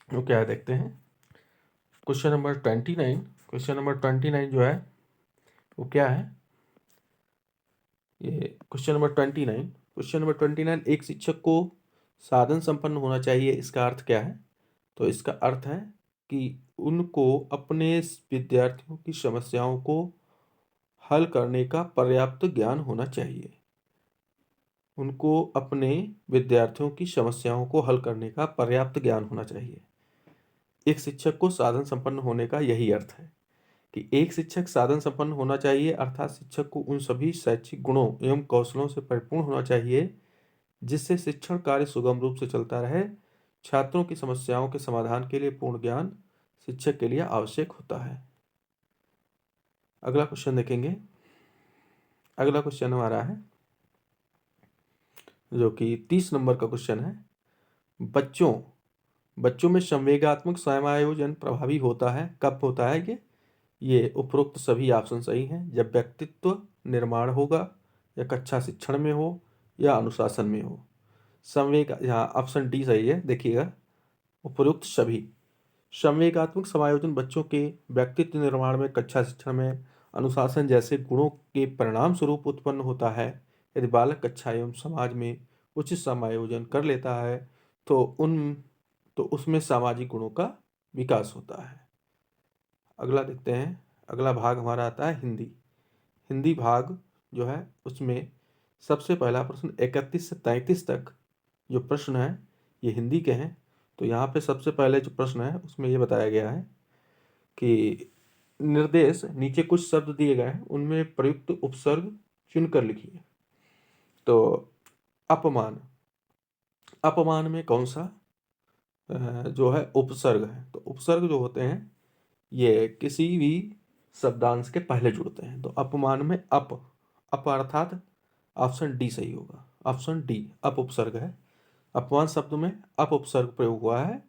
वो क्या है देखते हैं। क्वेश्चन नंबर 29 जो है वो क्या है? ये क्वेश्चन नंबर 29, एक शिक्षक को साधन संपन्न होना चाहिए, इसका अर्थ क्या है? तो इसका अर्थ है कि उनको अपने विद्यार्थियों की समस्याओं को हल करने का पर्याप्त ज्ञान होना चाहिए। उनको अपने विद्यार्थियों की समस्याओं को हल करने का पर्याप्त ज्ञान होना चाहिए। एक शिक्षक को साधन संपन्न होने का यही अर्थ है कि एक शिक्षक साधन संपन्न होना चाहिए, अर्थात शिक्षक को उन सभी शैक्षिक गुणों एवं कौशलों से परिपूर्ण होना चाहिए जिससे शिक्षण कार्य सुगम रूप से चलता रहे। छात्रों की समस्याओं के समाधान के लिए पूर्ण ज्ञान शिक्षक के लिए आवश्यक होता है। अगला क्वेश्चन देखेंगे। अगला क्वेश्चन हमारा है जो कि 30 नंबर का क्वेश्चन है। बच्चों बच्चों में संवेगात्मक समायोजन प्रभावी होता है, कब होता है ये उपरोक्त सभी ऑप्शन सही हैं। जब व्यक्तित्व निर्माण होगा, या कक्षा शिक्षण में हो, या अनुशासन में हो। संवेग, यहाँ ऑप्शन डी सही है। देखिएगा, उपरोक्त सभी संवेगात्मक समायोजन बच्चों के व्यक्तित्व निर्माण में, कक्षा शिक्षण में, अनुशासन जैसे गुणों के परिणाम स्वरूप उत्पन्न होता है। यदि बालक कक्षा एवं समाज में उचित समायोजन कर लेता है तो उसमें सामाजिक गुणों का विकास होता है। अगला देखते हैं। अगला भाग हमारा आता है हिंदी। हिंदी भाग जो है उसमें सबसे पहला प्रश्न 31 से 33 तक जो प्रश्न है ये हिंदी के हैं। तो यहाँ पे सबसे पहले जो प्रश्न है उसमें ये बताया गया है कि निर्देश, नीचे कुछ शब्द दिए गए हैं उनमें प्रयुक्त उपसर्ग चुनकर लिखिए। तो अपमान, अपमान में कौन सा जो है उपसर्ग है। तो उपसर्ग जो होते हैं ये किसी भी शब्दांश के पहले जुड़ते हैं। तो अपमान में अप अर्थात ऑप्शन डी सही होगा। ऑप्शन डी अप उपसर्ग है। अपमान शब्द में अप उपसर्ग प्रयोग हुआ है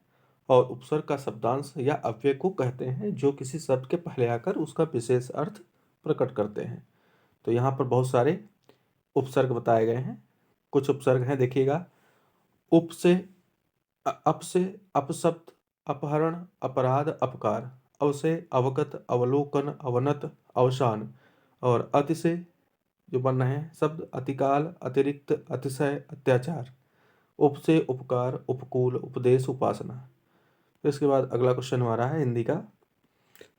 और उपसर्ग का शब्दांश या अव्यय को कहते हैं जो किसी शब्द के पहले आकर उसका विशेष अर्थ प्रकट करते हैं। तो यहाँ पर बहुत सारे उपसर्ग बताए गए हैं। कुछ उपसर्ग हैं, देखिएगा। उप से अप से अपशब्द, अपहरण, अपराध, अपकार। अव से अवगत, अवलोकन, अवनत, अवसान। और अति से जो बन रहे हैं शब्द अतिकाल, अतिरिक्त, अतिशय, अत्याचार। उप से उपकार, उपकूल, उपदेश, उपासना। फिर इसके बाद अगला क्वेश्चन हमारा है हिंदी का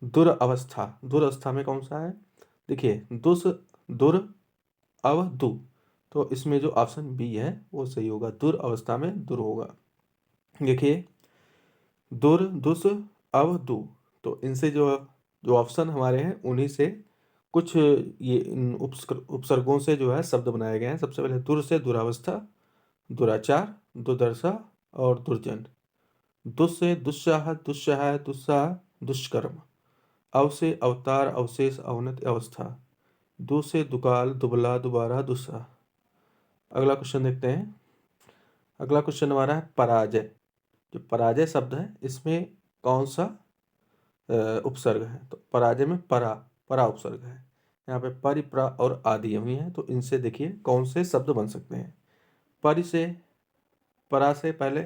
दुरावस्था। दुरावस्था में कौन सा है? देखिए, दुस, दुर, अव, दु। तो इसमें जो ऑप्शन बी है वो सही होगा। दुरावस्था में दुर होगा। देखिए, दुर, दुस, अव, दु। तो इनसे जो जो ऑप्शन हमारे हैं उन्हीं से कुछ ये इन उपसर्गों से जो है शब्द बनाए गए हैं। सबसे पहले दुर से दुरावस्था, दुराचार, दुर्दशा और दुर्जन। दुस से दुस्साह, दुस्सहाय, दुस्साह, दुष्कर्म। अव से अवतार, अवशेष, अवनति अवस्था। दु से दुकाल, दुबला, दुबारा, दुस्साह। अगला क्वेश्चन देखते हैं। अगला क्वेश्चन हमारा है पराजय। जो पराजय शब्द है इसमें कौन सा उपसर्ग है? तो पराजय में परा उपसर्ग है। यहाँ पे परि, प्रा और आदि हुई है। तो इनसे देखिए कौन से शब्द बन सकते हैं। परि से, परा से पहले,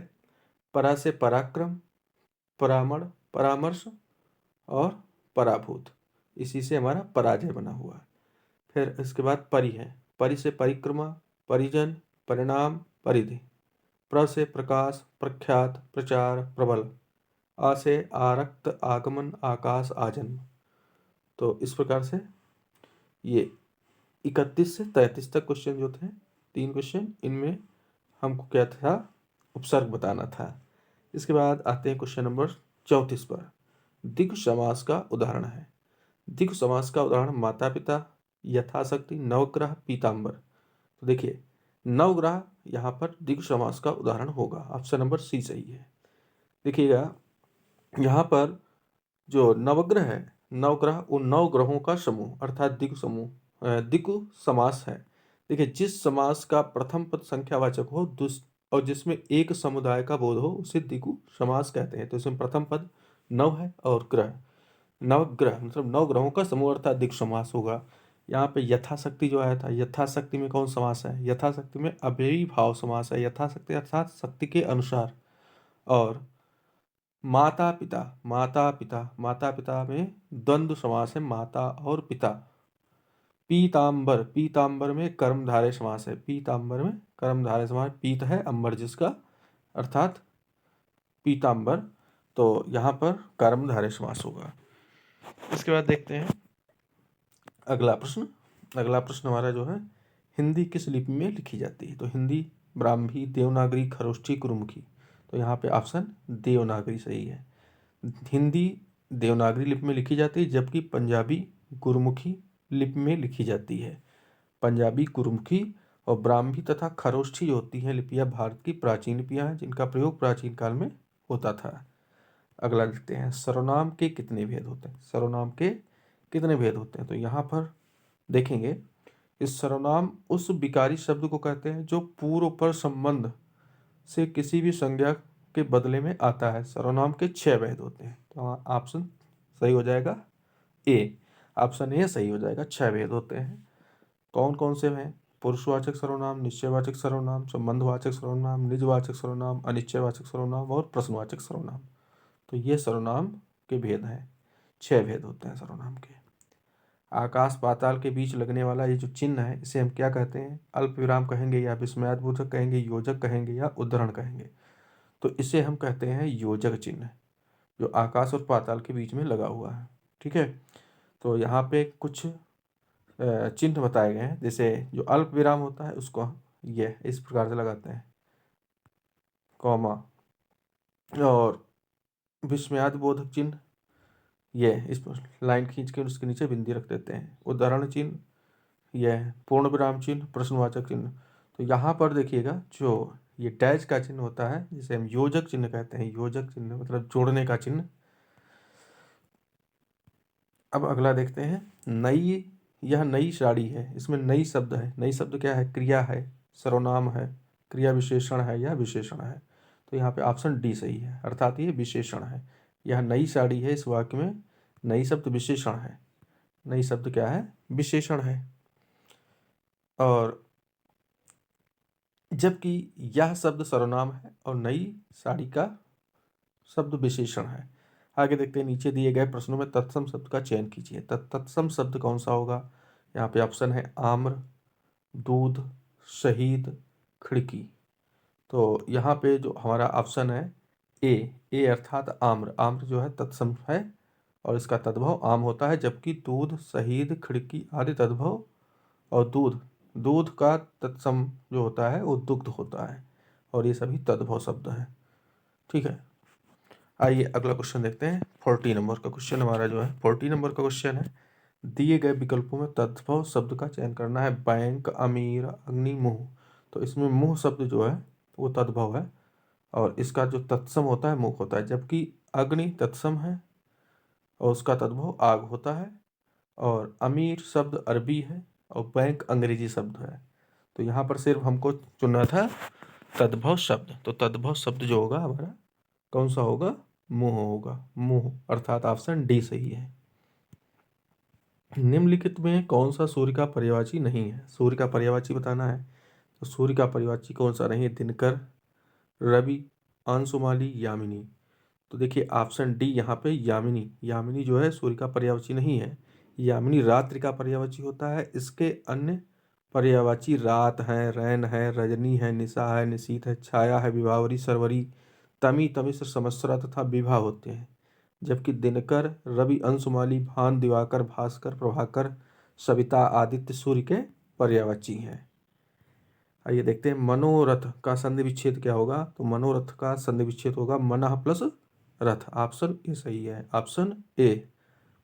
परा से पराक्रम, परामण, परामर्श और पराभूत। इसी से हमारा पराजय बना हुआ है। फिर इसके बाद परि है। परि से परिक्रमा, परिजन, परिणाम, परिधि। प्र से प्रकाश, प्रख्यात, प्रचार, प्रबल। आ से आरक्त, आगमन, आकाश, आजन्म। तो इस प्रकार से ये 31 से 33 तक क्वेश्चन जो थे, 3 क्वेश्चन, इनमें हमको क्या था? उपसर्ग बताना था। इसके बाद आते हैं क्वेश्चन नंबर 34 पर। दिक् समास का उदाहरण है। दिक् समास का उदाहरण माता पिता, यथाशक्ति, नवग्रह, पीताम्बर। तो देखिए, नवग्रह यहाँ पर दिक् समास का उदाहरण होगा। ऑप्शन नंबर सी सही है। देखिएगा, यहाँ पर जो नवग्रह है, नवग्रह उन 9 ग्रहों का समूह अर्थात दिक् समूह दिक् समास है। देखिए, जिस समास का प्रथम पद संख्यावाचक हो और जिसमें एक समुदाय का बोध हो उसे दिगु समास कहते हैं। तो इसमें प्रथम पद नव है और ग्रह, नवग्रह मतलब 9 ग्रहों का समूह अर्थात दिक् समास होगा। यहाँ पे यथाशक्ति जो आया था, यथाशक्ति में कौन समास है? यथाशक्ति में अव्ययी भाव समास है। यथाशक्ति अर्थात शक्ति के अनुसार। और माता पिता, माता पिता, माता पिता में द्वंद्व समास है, माता और पिता। पीताम्बर, पीताम्बर में कर्मधारय समास है। पीताम्बर में कर्मधारय समास, पीत है अंबर जिसका, अर्थात पीताम्बर। तो यहाँ पर कर्मधारय समास होगा। इसके बाद देखते हैं अगला प्रश्न। अगला प्रश्न हमारा जो है, हिंदी किस लिपि में लिखी जाती है? तो हिंदी ब्राह्मी, देवनागरी, खरोष्ठी, गुरुमुखी। तो यहाँ पे ऑप्शन देवनागरी सही है। हिंदी देवनागरी लिपि में लिखी जाती है, जबकि पंजाबी गुरुमुखी लिपि में लिखी जाती है। पंजाबी, गुरुमुखी और ब्राह्मी तथा खरोष्ठी जो होती हैं लिपियाँ भारत की प्राचीन लिपियाँ हैं जिनका प्रयोग प्राचीन काल में होता था। अगला देखते हैं, सर्वनाम के कितने भेद होते हैं? सर्वनाम के कितने भेद होते हैं? तो यहाँ पर देखेंगे इस सर्वनाम उस विकारी शब्द को कहते हैं जो पूर्व पर संबंध से किसी भी संज्ञा के बदले में आता है। सर्वनाम के 6 भेद होते हैं। तो ऑप्शन सही हो जाएगा ए। ऑप्शन ए सही हो जाएगा। 6 भेद होते हैं। कौन कौन से हैं? पुरुषवाचक सर्वनाम, निश्चयवाचक सर्वनाम, संबंधवाचक सर्वनाम, निजवाचक सर्वनाम, अनिश्चयवाचक सर्वनाम और प्रश्नवाचक सर्वनाम। तो ये सर्वनाम के भेद हैं। 6 भेद होते हैं सर्वनाम के। आकाश पाताल के बीच लगने वाला ये जो चिन्ह है, इसे हम क्या कहते हैं? अल्प विराम कहेंगे या विस्मयादिबोधक कहेंगे, योजक कहेंगे या उद्धरण कहेंगे? तो इसे हम कहते हैं योजक चिन्ह, जो आकाश और पाताल के बीच में लगा हुआ है। ठीक है। तो यहाँ पे कुछ चिन्ह बताए गए हैं। जैसे जो अल्प विराम होता है उसको ये इस प्रकार से लगाते हैं, कॉमा, और विस्मयादिबोधक चिन्ह ये इस लाइन खींच के उसके नीचे बिंदी रख देते हैं। उदाहरण चिन्ह यह पूर्ण विराम चिन्ह, प्रश्नवाचक चिन्ह। तो यहाँ पर देखिएगा जो ये डैश का चिन्ह होता है, जिसे हम योजक चिन्ह कहते हैं। योजक चिन्ह मतलब जोड़ने का चिन्ह। अब अगला देखते हैं, नई। यह नई साड़ी है, इसमें नई शब्द है। नई शब्द क्या है? क्रिया है, सर्वनाम है, क्रिया विशेषण है या विशेषण है? तो यहाँ पे ऑप्शन डी सही है, अर्थात ये विशेषण है। यह नई साड़ी है, इस वाक्य में नई शब्द विशेषण है। नई शब्द क्या है? विशेषण है। और जबकि यह शब्द सर्वनाम है और नई साड़ी का शब्द विशेषण है। आगे देखते हैं, नीचे दिए गए प्रश्नों में तत्सम शब्द का चयन कीजिए। तत्सम शब्द कौन सा होगा? यहाँ पे ऑप्शन है आम्र, दूध, शहीद, खिड़की। तो यहाँ पे जो हमारा ऑप्शन है ए अर्थात आम्र। आम्र जो है तत्सम है और इसका तद्भव आम होता है, जबकि दूध, शहीद, खिड़की आदि तद्भव, और दूध का तत्सम जो होता है वो दुग्ध होता है, और ये सभी तद्भव शब्द हैं। ठीक है। आइए अगला क्वेश्चन देखते हैं। 40 नंबर का क्वेश्चन हमारा जो है, 40 नंबर का क्वेश्चन है, दिए गए विकल्पों में तद्भव शब्द का चयन करना है। बैंक, अमीर, अग्नि, मुंह। तो इसमें मुंह शब्द जो है वो तद्भव है और इसका जो तत्सम होता है मुख होता है, जबकि अग्नि तत्सम है और उसका तद्भव आग होता है, और अमीर शब्द अरबी है और बैंक अंग्रेजी शब्द है। तो यहाँ पर सिर्फ हमको चुनना था तद्भव शब्द। तो तद्भव शब्द जो होगा हमारा कौन सा होगा? मुंह होगा। मुंह, अर्थात ऑप्शन डी सही है। निम्नलिखित में कौन सा सूर्य का पर्यायवाची नहीं है? सूर्य का पर्यायवाची बताना है। तो सूर्य का पर्यायवाची कौन सा नहीं है? दिनकर, रवि, अंशुमाली, यामिनी। तो देखिए ऑप्शन डी यहाँ पे यामिनी। यामिनी जो है सूर्य का पर्यायवाची नहीं है। यामिनी रात्रि का पर्यायवाची होता है। इसके अन्य पर्यायवाची रात है, रैन है, रजनी है, निशा है, निशीथ है, छाया है, विभावरी, सरवरी, तमी, तमिश्र, समस्रा तथा विभा होते हैं। जबकि दिनकर, रवि, अंशुमाली, भान, दिवाकर, भास्कर, प्रभाकर, सविता, आदित्य सूर्य के पर्यायवाची हैं। आइए देखते हैं मनोरथ का संधि विच्छेद क्या होगा। तो मनोरथ का संधि विच्छेद होगा मनः प्लस रथ। ऑप्शन ए सही है। ऑप्शन ए,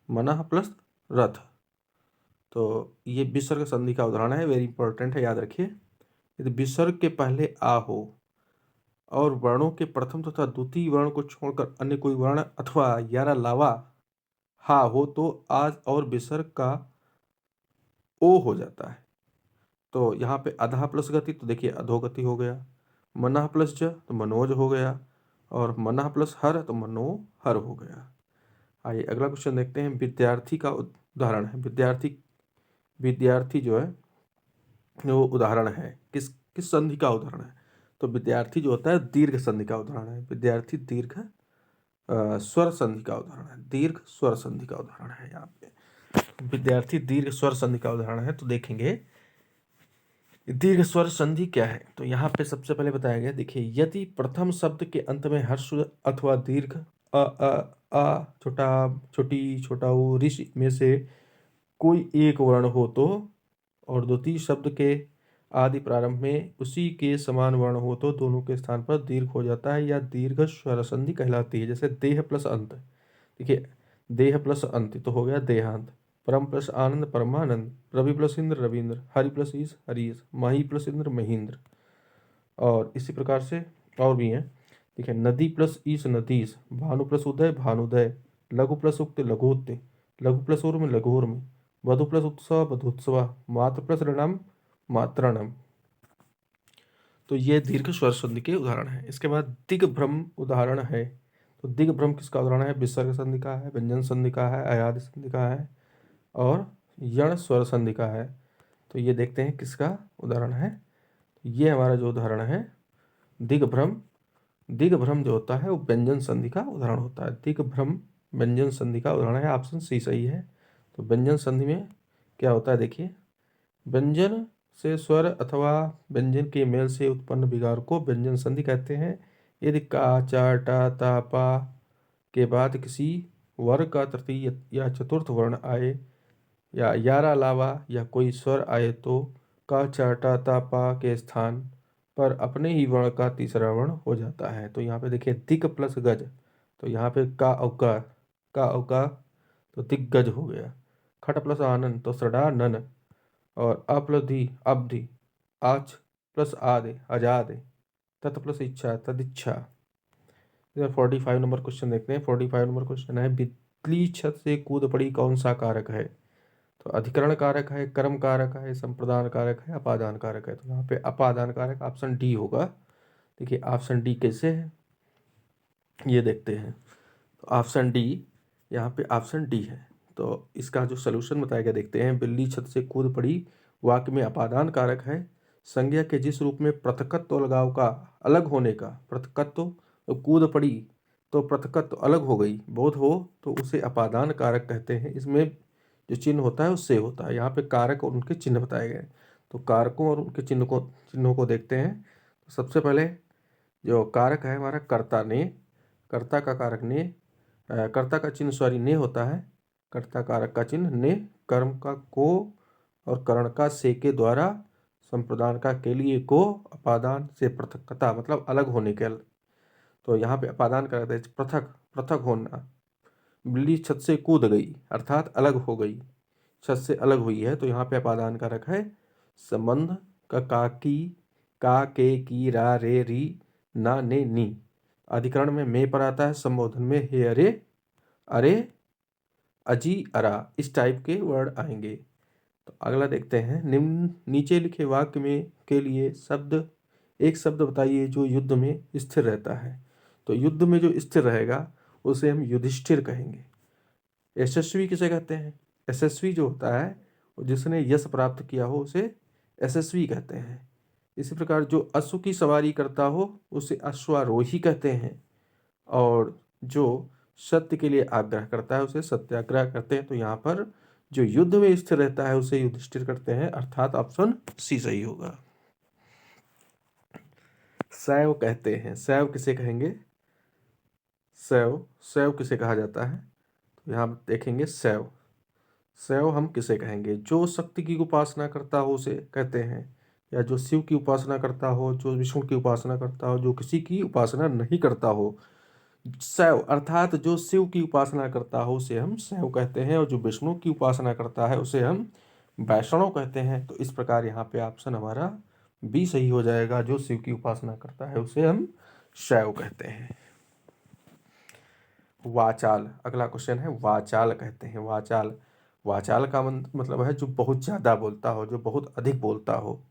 मनः प्लस रथ। तो ये विसर्ग संधि का उदाहरण है, वेरी इंपॉर्टेंट है, याद रखिए। यदि विसर्ग के पहले आ हो और वर्णों के प्रथम तथा द्वितीय वर्ण को छोड़कर अन्य कोई वर्ण अथवा यार अलावा हा हो तो आज और विसर्ग का ओ हो जाता है। तो यहाँ पे अधः प्लस गति, तो देखिए अधोगति हो गया। मनः प्लस ज तो मनोज हो गया, और मनः प्लस हर तो मनोहर हो गया। आइए अगला क्वेश्चन देखते हैं। विद्यार्थी का उदाहरण है। विद्यार्थी जो है वो उदाहरण है, किस किस संधि का उदाहरण है? तो विद्यार्थी जो होता है दीर्घ संधि का उदाहरण है। विद्यार्थी दीर्घ स्वर संधि का उदाहरण है। दीर्घ स्वर संधि का उदाहरण है। यहाँ पे विद्यार्थी दीर्घ स्वर संधि का उदाहरण है। तो देखेंगे दीर्घ स्वर संधि क्या है। तो यहाँ पे सबसे पहले बताया गया, देखिए, यदि प्रथम शब्द के अंत में हर्ष अथवा दीर्घ अ छोटा, छोटी, छोटा ऊ, ऋषि में से कोई एक वर्ण हो तो, और द्वितीय शब्द के आदि प्रारंभ में उसी के समान वर्ण हो तो दोनों के स्थान पर दीर्घ हो जाता है या दीर्घ स्वर संधि कहलाती है। जैसे देह प्लस अंत। देखिए देह प्लस अंत तो हो गया देहांत। परम प्लस आनंद परमानंद। रवि प्लस इंद्र रविंद्र। हरि प्लस ईश हरीश। मही प्लस इंद्र महेंद्र। और इसी प्रकार से और भी हैं। देखिए नदी प्लस ईश नदीश। भानु प्लस उदय भानुदय। लघु प्लस उक्त लघुत्य। लघु प्लस उर्म लघुर्म। वधु प्लस उत्सव वधुत्सव, मातृ प्लस ऋणम मातृणम। तो ये दीर्घ स्वर संधि के उदाहरण है। इसके बाद दिग्भ्रम उदाहरण है। तो दिग्भ्रम किसका उदाहरण है? विसर्ग संधि का है, व्यंजन संधि का है, अयाद संधि का है और यण स्वर संधि का है। तो ये देखते हैं किसका उदाहरण है। ये हमारा जो उदाहरण है दिग्भ्रम, दिग्भ्रम जो होता है वो व्यंजन संधि का उदाहरण होता है। दिग्भ्रम व्यंजन संधि का उदाहरण है। ऑप्शन सी सही है। तो व्यंजन संधि में क्या होता है देखिए, व्यंजन से स्वर अथवा व्यंजन के मेल से उत्पन्न विकार को व्यंजन संधि कहते हैं। यदि का, चा, टा, ता, पा के बाद किसी वर्ग का तृतीय या चतुर्थ वर्ण आए या यारा अलावा या कोई स्वर आए तो का, चा, टा, ता, पा के स्थान पर अपने ही वर्ण का तीसरा वर्ण हो जाता है। तो यहाँ पे देखिए दिक प्लस गज, तो यहाँ पे का और का तो दिग्गज हो गया। खट प्लस आनन तो सड़ा नन, और अ प्लस धी अवधि, आच प्लस आदे आजाद, तत् प्लस इच्छा तदिच्छा। 45 नंबर क्वेश्चन देखते हैं। 45 नंबर क्वेश्चन है, बिजली छत से कूद पड़ी कौन सा कारक है? तो अधिकरण कारक है, कर्म कारक है, संप्रदान कारक है, अपादान कारक है। तो यहाँ पे अपादान कारक ऑप्शन डी होगा। देखिए ऑप्शन डी कैसे है ये देखते हैं। तो ऑप्शन डी, यहाँ पे ऑप्शन डी है। तो इसका जो सोल्यूशन बताया गया देखते हैं। बिल्ली छत से कूद पड़ी वाक्य में अपादान कारक है। संज्ञा के जिस रूप में पृथकत्व अलगाव का अलग होने का, पृथकत्व तो कूद पड़ी तो पृथकत्व अलग हो गई, बोध हो तो उसे अपादान कारक कहते हैं। इसमें जो चिन्ह होता है उससे होता है। यहाँ पे कारक और उनके चिन्ह बताए गए। तो कारकों और उनके चिन्हों को देखते हैं। तो सबसे पहले जो कारक है हमारा कर्ता ने, कर्ता का कारक ने, कर्ता का चिन्ह सॉरी ने होता है। कर्ता कारक का चिन्ह ने, कर्म का को और करण का से के द्वारा, संप्रदान का के लिए को, अपादान से पृथकता मतलब अलग होने के। तो यहाँ पे अपादान करते हैं पृथक, पृथक होना। बिल्ली छत से कूद गई अर्थात अलग हो गई, छत से अलग हुई है। तो यहाँ पे अपादान कारक है संबंध का की, का के की रा रे री ना ने नी। अधिकरण में मे पर आता है, संबोधन में हे अरे, अरे, अजी, अरा, इस टाइप के वर्ड आएंगे। तो अगला देखते हैं, निम्न नीचे लिखे वाक्य में के लिए शब्द, एक शब्द बताइए जो युद्ध में स्थिर रहता है। तो युद्ध में जो स्थिर रहेगा उसे हम युधिष्ठिर कहेंगे। यशस्वी किसे कहते हैं? यशस्वी जो होता है जिसने यश प्राप्त किया हो उसे यशस्वी कहते हैं। इसी प्रकार जो अश्व की सवारी करता हो उसे अश्वारोही कहते हैं, और जो सत्य के लिए आग्रह करता है उसे सत्याग्रह कहते हैं। तो यहाँ पर जो युद्ध में स्थिर रहता है उसे युधिष्ठिर करते हैं, अर्थात ऑप्शन सी सही होगा। शैव कहते हैं, शैव किसे कहेंगे? शैव, शैव किसे कहा जाता है? तो यहाँ देखेंगे शैव, शैव हम किसे कहेंगे? जो शक्ति की उपासना करता हो उसे कहते हैं, या जो शिव की उपासना करता हो, जो विष्णु की उपासना करता हो, जो किसी की उपासना नहीं करता हो। शैव अर्थात जो शिव की उपासना करता हो उसे हम शैव कहते हैं, और जो विष्णु की उपासना करता है उसे हम वैष्णव कहते हैं। तो इस प्रकार यहाँ पे ऑप्शन हमारा बी सही हो जाएगा। जो शिव की उपासना करता है उसे हम शैव कहते हैं। वाचाल, अगला क्वेश्चन है वाचाल कहते हैं। वाचाल, वाचाल का मतलब है जो बहुत ज़्यादा बोलता हो, जो बहुत अधिक बोलता हो।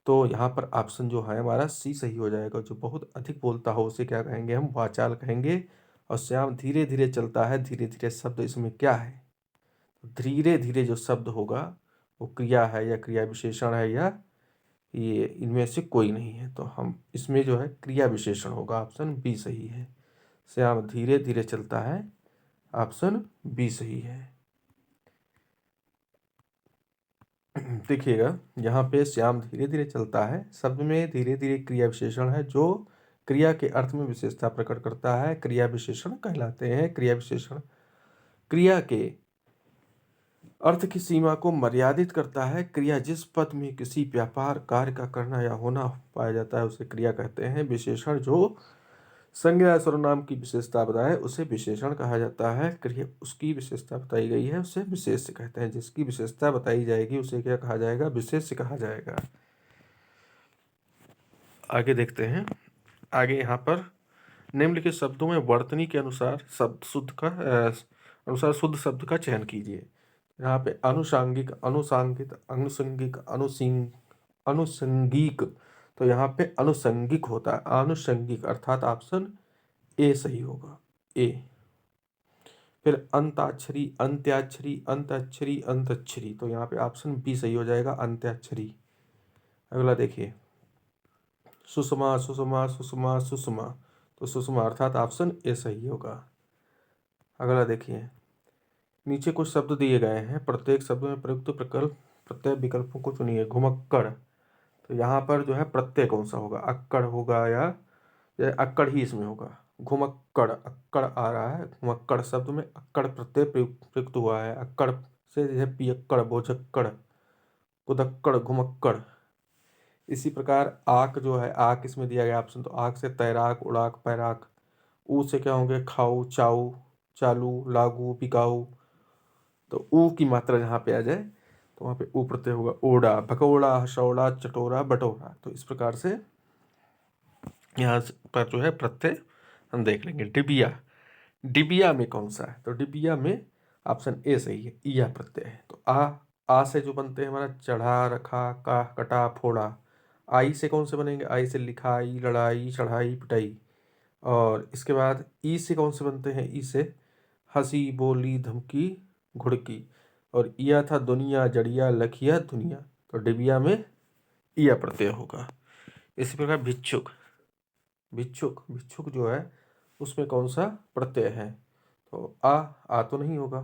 तो यहाँ पर ऑप्शन जो है हमारा सी सही हो जाएगा। जो बहुत अधिक बोलता हो उसे क्या कहेंगे? हम वाचाल कहेंगे। और श्याम धीरे धीरे चलता है, धीरे धीरे शब्द इसमें क्या है? धीरे धीरे जो शब्द होगा वो क्रिया है या क्रिया विशेषण है, या ये इनमें से कोई नहीं है। तो हम इसमें जो है क्रिया विशेषण होगा, ऑप्शन बी सही है। श्याम धीरे धीरे चलता है, ऑप्शन बी सही है। देखिएगा यहाँ पे श्याम धीरे धीरे चलता है शब्द में धीरे धीरे क्रिया विशेषण है जो क्रिया के अर्थ में विशेषता प्रकट करता है, क्रिया विशेषण कहलाते हैं। क्रिया विशेषण क्रिया के अर्थ की सीमा को मर्यादित करता है। क्रिया जिस पद में किसी व्यापार कार्य का करना या होना पाया जाता है उसे क्रिया कहते हैं। विशेषण जो संज्ञा या सर्वनाम की विशेषता बताए उसे विशेषण कहा जाता है। क्रिया उसकी विशेषता बताई गई है उसे विशेष्य कहते हैं। जिसकी विशेषता बताई जाएगी उसे क्या कहा जाएगा? विशेष्य कहा जाएगा। आगे देखते हैं। आगे यहाँ पर निम्नलिखित शब्दों में वर्तनी के अनुसार शब्द शुद्ध का अनुसार शुद्ध शब्द का चयन कीजिए। यहाँ पे अनुषांगिक, अनुसांगिक, अनुसंगिक, अनुसंगीक, तो यहाँ पे अनुसंगिक होता है, आनुषंगिक, अर्थात ऑप्शन ए सही होगा, ए। फिर अंताक्षरी, अंत्याक्षरी, अंताक्षरी, अंतक्षरी, तो यहाँ पे ऑप्शन बी सही हो जाएगा, अंत्याक्षरी। अगला देखिए, सुषमा, सुषमा, सुषमा, सुषमा, तो सुषमा अर्थात ऑप्शन ए सही होगा। अगला देखिए, नीचे कुछ शब्द दिए गए हैं, प्रत्येक शब्द में प्रयुक्त प्रकल्प प्रत्यय विकल्पों को चुनिए। घुमक्कड़, तो यहाँ पर जो है प्रत्यय कौन सा होगा, अक्कड़ होगा या अक्कड़ ही इसमें होगा। घुमक्कड़, अक्कड़ आ रहा है, घुमक्कड़ शब्द में अक्कड़ प्रत्यय प्रयुक्त हुआ है। अक्कड़ से जो है पियक्कड़, बोझक्कड़, कुदक्कड़, घुमक्कड़। इसी प्रकार आक जो है, आक इसमें दिया गया ऑप्शन, तो आक से तैराक, उड़ाक, पैराक। ऊ से क्या होंगे, खाऊ, चाऊ, चालू, लागू, बिकाऊ। तो ऊ की मात्रा जहाँ पे आ जाए तो वहाँ पे ऊ प्रत्यय होगा। ओड़ा, भगोड़ा, हसौड़ा, चटोरा, बटोरा। तो इस प्रकार से यहाँ पर जो है प्रत्यय हम देख लेंगे। डिबिया, डिबिया में कौन सा है, तो डिबिया में ऑप्शन ए सही है, ईया प्रत्यय है। तो आ से जो बनते हैं हमारा चढ़ा, रखा, का, कटा, फोड़ा। आई से कौन से बनेंगे, आई से लिखाई, लड़ाई, चढ़ाई, पिटाई। और इसके बाद ई से कौन से बनते हैं, ई से हंसी, बोली, धमकी, घुड़की। और इया था दुनिया, जड़िया, लखिया, दुनिया। तो डिबिया में इया प्रत्यय होगा। इसी प्रकार भिक्षुक, भिक्षुक, भिक्षुक जो है उसमें कौन सा प्रत्यय है, तो आ तो नहीं होगा।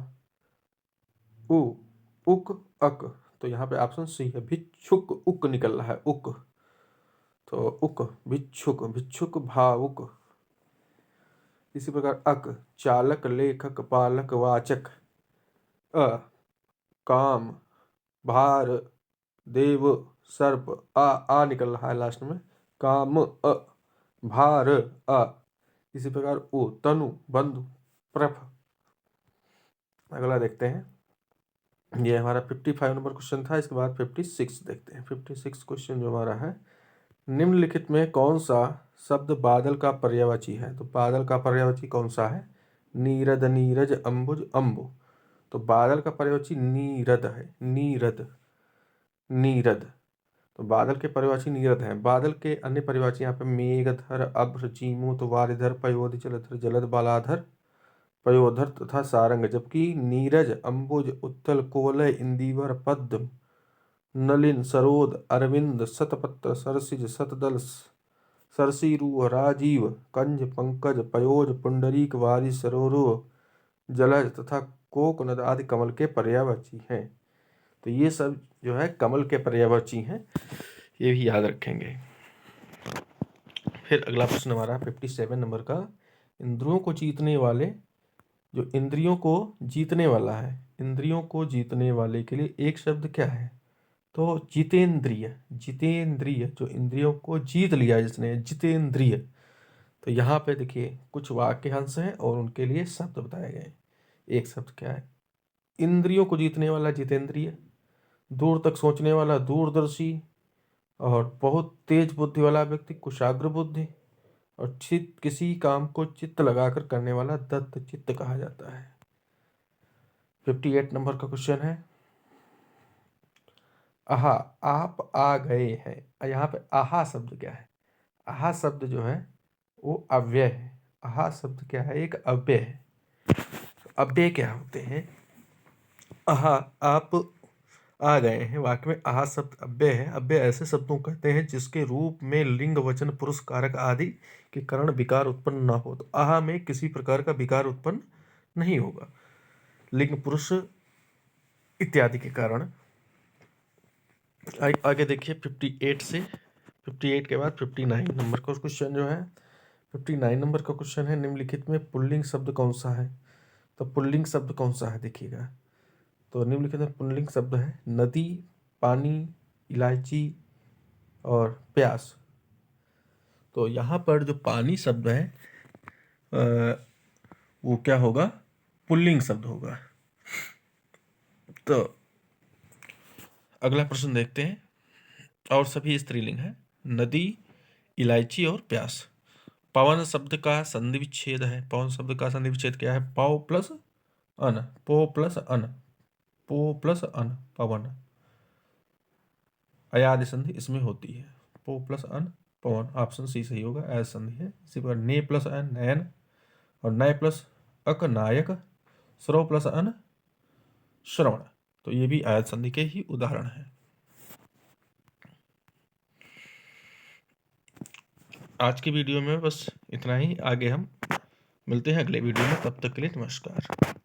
उ, उक, अक, तो यहाँ पे ऑप्शन सी है, भिक्षुक, उक निकल रहा है, उक। तो उक, भिक्षुक, भिक्षुक, भावुक। इसी प्रकार अक, चालक, लेखक, पालक, वाचक। अ, काम, भार, देव, सर्प। आ निकल रहा है लास्ट में, काम, भार, अ। इसी प्रकार ओ, तनु, बंधु, प्रफ। अगला देखते हैं, ये हमारा 55 नंबर क्वेश्चन था। इसके बाद 56 देखते हैं। 56 क्वेश्चन जो हमारा है, निम्नलिखित में कौन सा शब्द बादल का पर्यायवाची है, तो बादल का पर्यायवाची कौन सा है, नीरद, नीरज, अंबुज, अंबु। तो बादल का पर्यायवाची नीरद है, नीरद, नीरद। तो बादल के पर्यायवाची नीरद हैं। बादल के अन्य पर्यायवाची यहाँ पे मेघधर, अभ्र, जीमूत, वारिधर, पयोध, जलधर, जलद, बालाधर, पयोधर तथा सारंग। जबकि नीरज, अंबुज, उत्तल, कोलय, इंदिवर, पद्म, नलिन, सरोद, अरविंद, शतपत्र, सरसिज, शतदल, सरसीरू, राजीव, कंज, पंकज, पयोज, पुंडरीक, वारी, सरोरुह, जलज तथा कोकनद आदि कमल के पर्यायवाची हैं। तो ये सब जो है कमल के पर्यायवाची हैं, ये भी याद रखेंगे। फिर अगला प्रश्न हमारा 57 नंबर का, इंद्रियों को जीतने वाले, जो इंद्रियों को जीतने वाला है, इंद्रियों को जीतने वाले के लिए एक शब्द क्या है, तो जितेंद्रिय, जितेंद्रिय, जो इंद्रियों को जीत लिया जिसने, जितेंद्रिय। तो यहाँ पे देखिए कुछ वाक्यांश हैं और उनके लिए शब्द बताए गए। एक शब्द क्या है, इंद्रियों को जीतने वाला जितेंद्रिय, दूर तक सोचने वाला दूरदर्शी, और बहुत तेज बुद्धि वाला व्यक्ति कुशाग्र बुद्धि, और चित्त, किसी काम को चित्त लगाकर करने वाला दत्त चित्त कहा जाता है। 58 नंबर का क्वेश्चन है, आहा, आप आ गए हैं। यहाँ पे आहा शब्द क्या है, आहा शब्द जो है वो अव्यय है। आहा शब्द क्या है, एक अव्यय है। अव्यय क्या होते हैं, आहा, आप आ गए हैं, वाक्य में आहा शब्द अव्यय है। अव्यय ऐसे शब्दों कहते हैं जिसके रूप में लिंग, वचन, पुरुष, कारक आदि के कारण विकार उत्पन्न न हो। तो आहा में किसी प्रकार का विकार उत्पन्न नहीं होगा, लिंग, पुरुष इत्यादि के कारण। आगे देखिए 58 से, 58 के बाद 59 नंबर का क्वेश्चन जो है, 59 नंबर का क्वेश्चन है, निम्नलिखित में पुल्लिंग शब्द कौन सा है। तो पुल्लिंग शब्द कौन सा है देखिएगा, तो निम्नलिखित में पुल्लिंग शब्द है नदी, पानी, इलायची और प्यास। तो यहाँ पर जो पानी शब्द है वो क्या होगा, पुल्लिंग शब्द होगा। तो अगला प्रश्न देखते हैं, और सभी स्त्रीलिंग है, नदी, इलायची और प्यास। पवन शब्द का संधि विच्छेद है, पवन शब्द का संधि विच्छेद क्या है, पौ प्लस अन, पो प्लस अन, पो प्लस अन पवन, अयादि संधि इसमें होती है। पो प्लस अन पवन, ऑप्शन सी सही होगा, अयादि संधि है। इसी प्रकार ने प्लस अन नयन, और नय प्लस अक नायक, श्रव प्लस अन श्रवण, तो ये भी अयादि संधि के ही उदाहरण हैं। आज की वीडियो में बस इतना ही, आगे हम मिलते हैं अगले वीडियो में, तब तक के लिए नमस्कार।